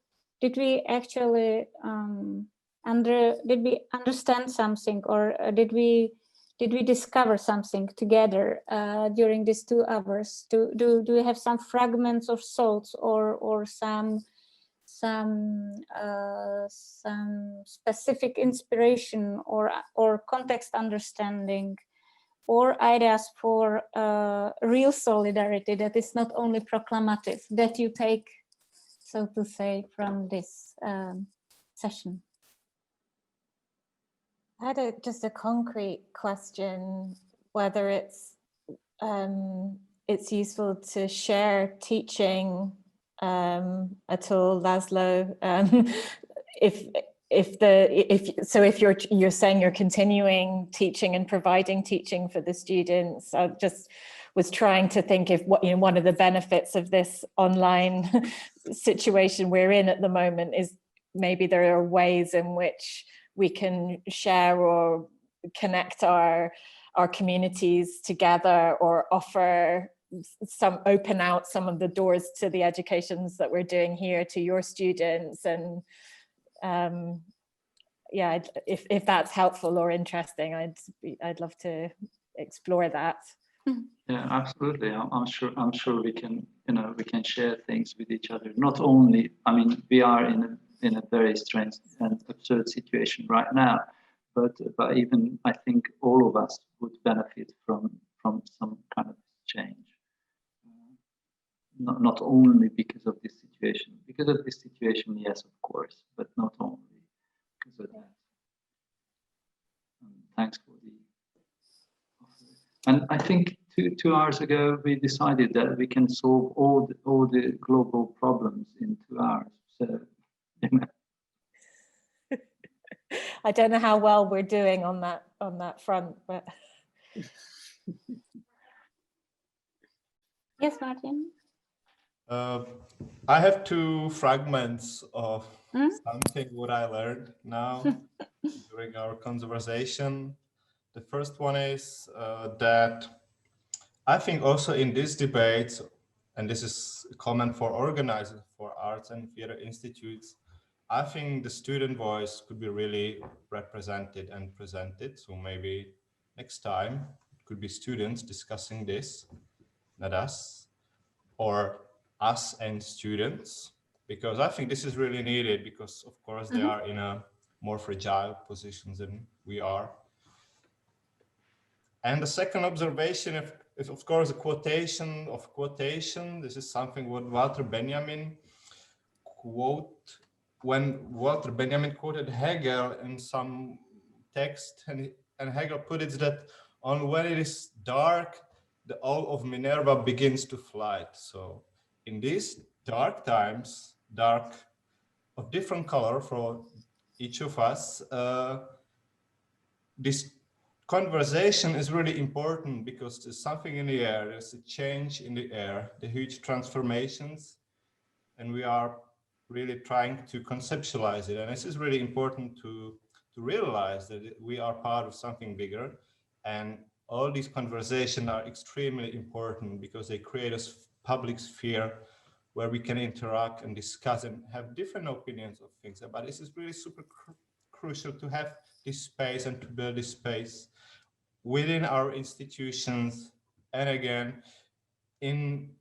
actually did we understand something, or did we discover something together during these 2 hours? Do we have some fragments of thoughts or some specific inspiration or context understanding, 4 ideas for real solidarity that is not only proclamative, that you take, so to say, from this session? I had just a concrete question, whether it's useful to share teaching at all, Laszlo. If you're saying you're continuing teaching and providing teaching for the students, I just was trying to think if one of the benefits of this online situation we're in at the moment is maybe there are ways in which we can share or connect our communities together, or open out some of the doors to the educations that we're doing here to your students. And yeah, if that's helpful or interesting, I'd love to explore that. Yeah, absolutely. I'm sure we can, we can share things with each other. Not only, I mean, we are in a very strange and absurd situation right now, but even I think all of us would benefit from some kind of change. Not only because of this situation. Because of this situation, yes, of course, but not only because of that. Thanks for the offer. And I think two hours ago we decided that we can solve all the global problems in 2 hours. So, I don't know how well we're doing on that front, but Yes, Martin. I have 2 fragments of something what I learned now during our conversation. The first one is that I think also in this debate, and this is common for organizers for arts and theater institutes, I think the student voice could be really represented and presented. So maybe next time it could be students discussing this, not us, or us and students, because I think this is really needed, because of course they are in a more fragile position than we are. And the second observation is of course a quotation of quotation. This is something what Walter Benjamin quote, when Walter Benjamin quoted Hegel in some text, and Hegel put it that only when it is dark, the owl of Minerva begins to fly. So in these dark times, dark of different color for each of us, this conversation is really important, because there's something in the air, there's a change in the air, the huge transformations, and we are really trying to conceptualize it. And this is really important to realize that we are part of something bigger, and all these conversations are extremely important because they create a public sphere where we can interact and discuss and have different opinions of things. But this is really super crucial to have this space and to build this space within our institutions, and again in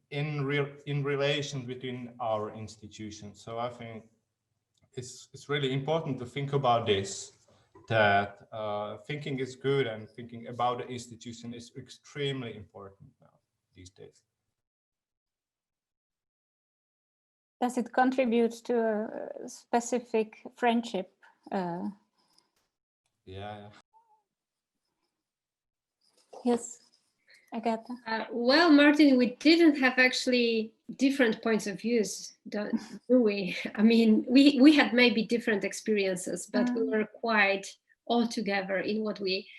relations between our institutions. So I think it's really important to think about this, that thinking is good, and thinking about the institution is extremely important now these days. Does it contribute to a specific friendship? Yeah. Yes, Agatha. Well, Martin, we didn't have actually different points of views, do we? I mean, we had maybe different experiences, but we were quite all together in what we,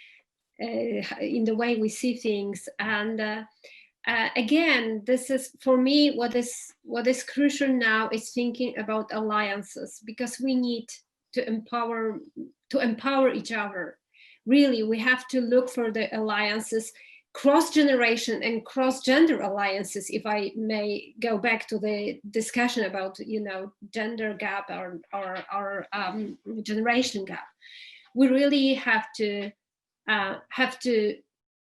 in the way we see things. And again, this is for me what is crucial now is thinking about alliances, because we need to empower each other. Really, we have to look for the alliances, cross-generation and cross-gender alliances, if I may go back to the discussion about, gender gap or generation gap. We really have to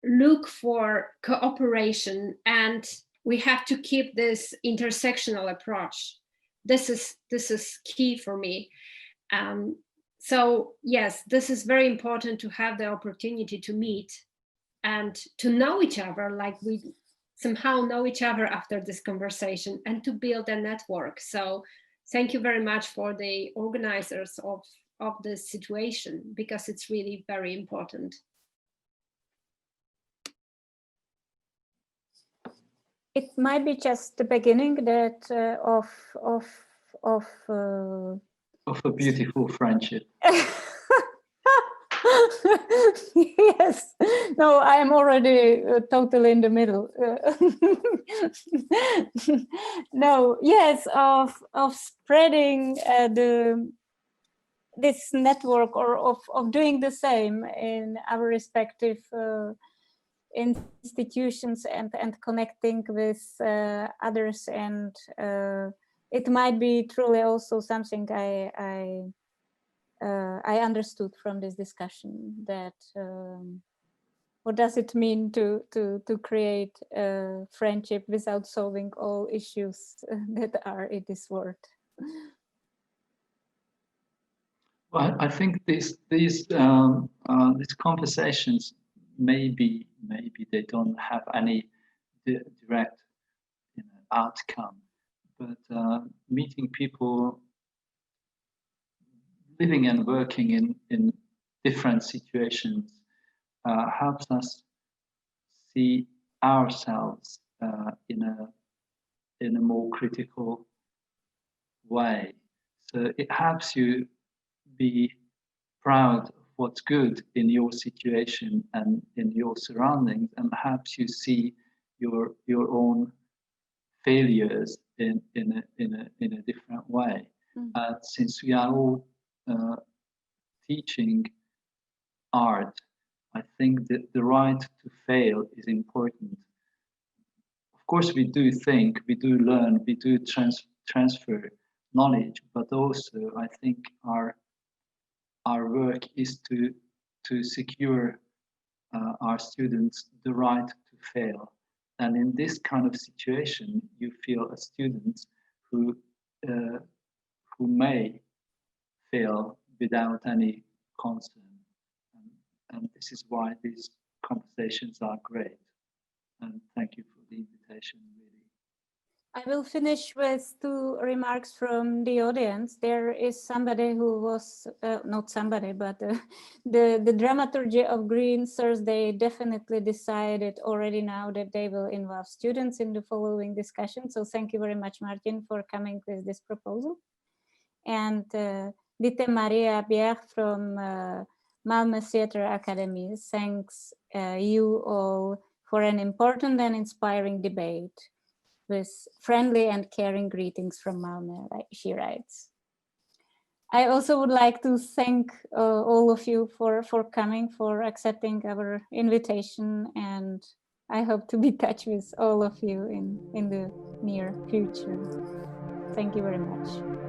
look for cooperation, and we have to keep this intersectional approach. This is key for me. So yes, this is very important, to have the opportunity to meet and to know each other, like we somehow know each other after this conversation, and to build a network. So thank you very much for the organizers of this situation, because it's really very important. It might be just the beginning that of a beautiful friendship. Yes, no, I'm already totally in the middle. No, yes, of spreading this network, or of doing the same in our respective institutions, and connecting with others, and it might be truly also something I understood from this discussion, that what does it mean to create a friendship without solving all issues that are in this world. Well, I think these conversations, maybe they don't have any direct outcome, but meeting people living and working in different situations helps us see ourselves in a more critical way. So it helps you be proud of what's good in your situation and in your surroundings, and helps you see your own failures in a different way. Since we are all teaching art, I think that the right to fail is important. Of course, we do think, we do learn, we do transfer knowledge, but also I think our work is to secure our students the right to fail. And in this kind of situation, you feel a student who may fail without any concern. And this is why these conversations are great. And thank you for the invitation, really. I will finish with two remarks from the audience. There is somebody who was, not somebody, but the dramaturgy of Green Thursday definitely decided already now that they will involve students in the following discussion. So thank you very much, Martin, for coming with this proposal. And Dite Maria Bier from Malmö Theatre Academy thanks you all for an important and inspiring debate, with friendly and caring greetings from Malmö, she writes. I also would like to thank all of you for coming, for accepting our invitation, and I hope to be in touch with all of you in the near future. Thank you very much.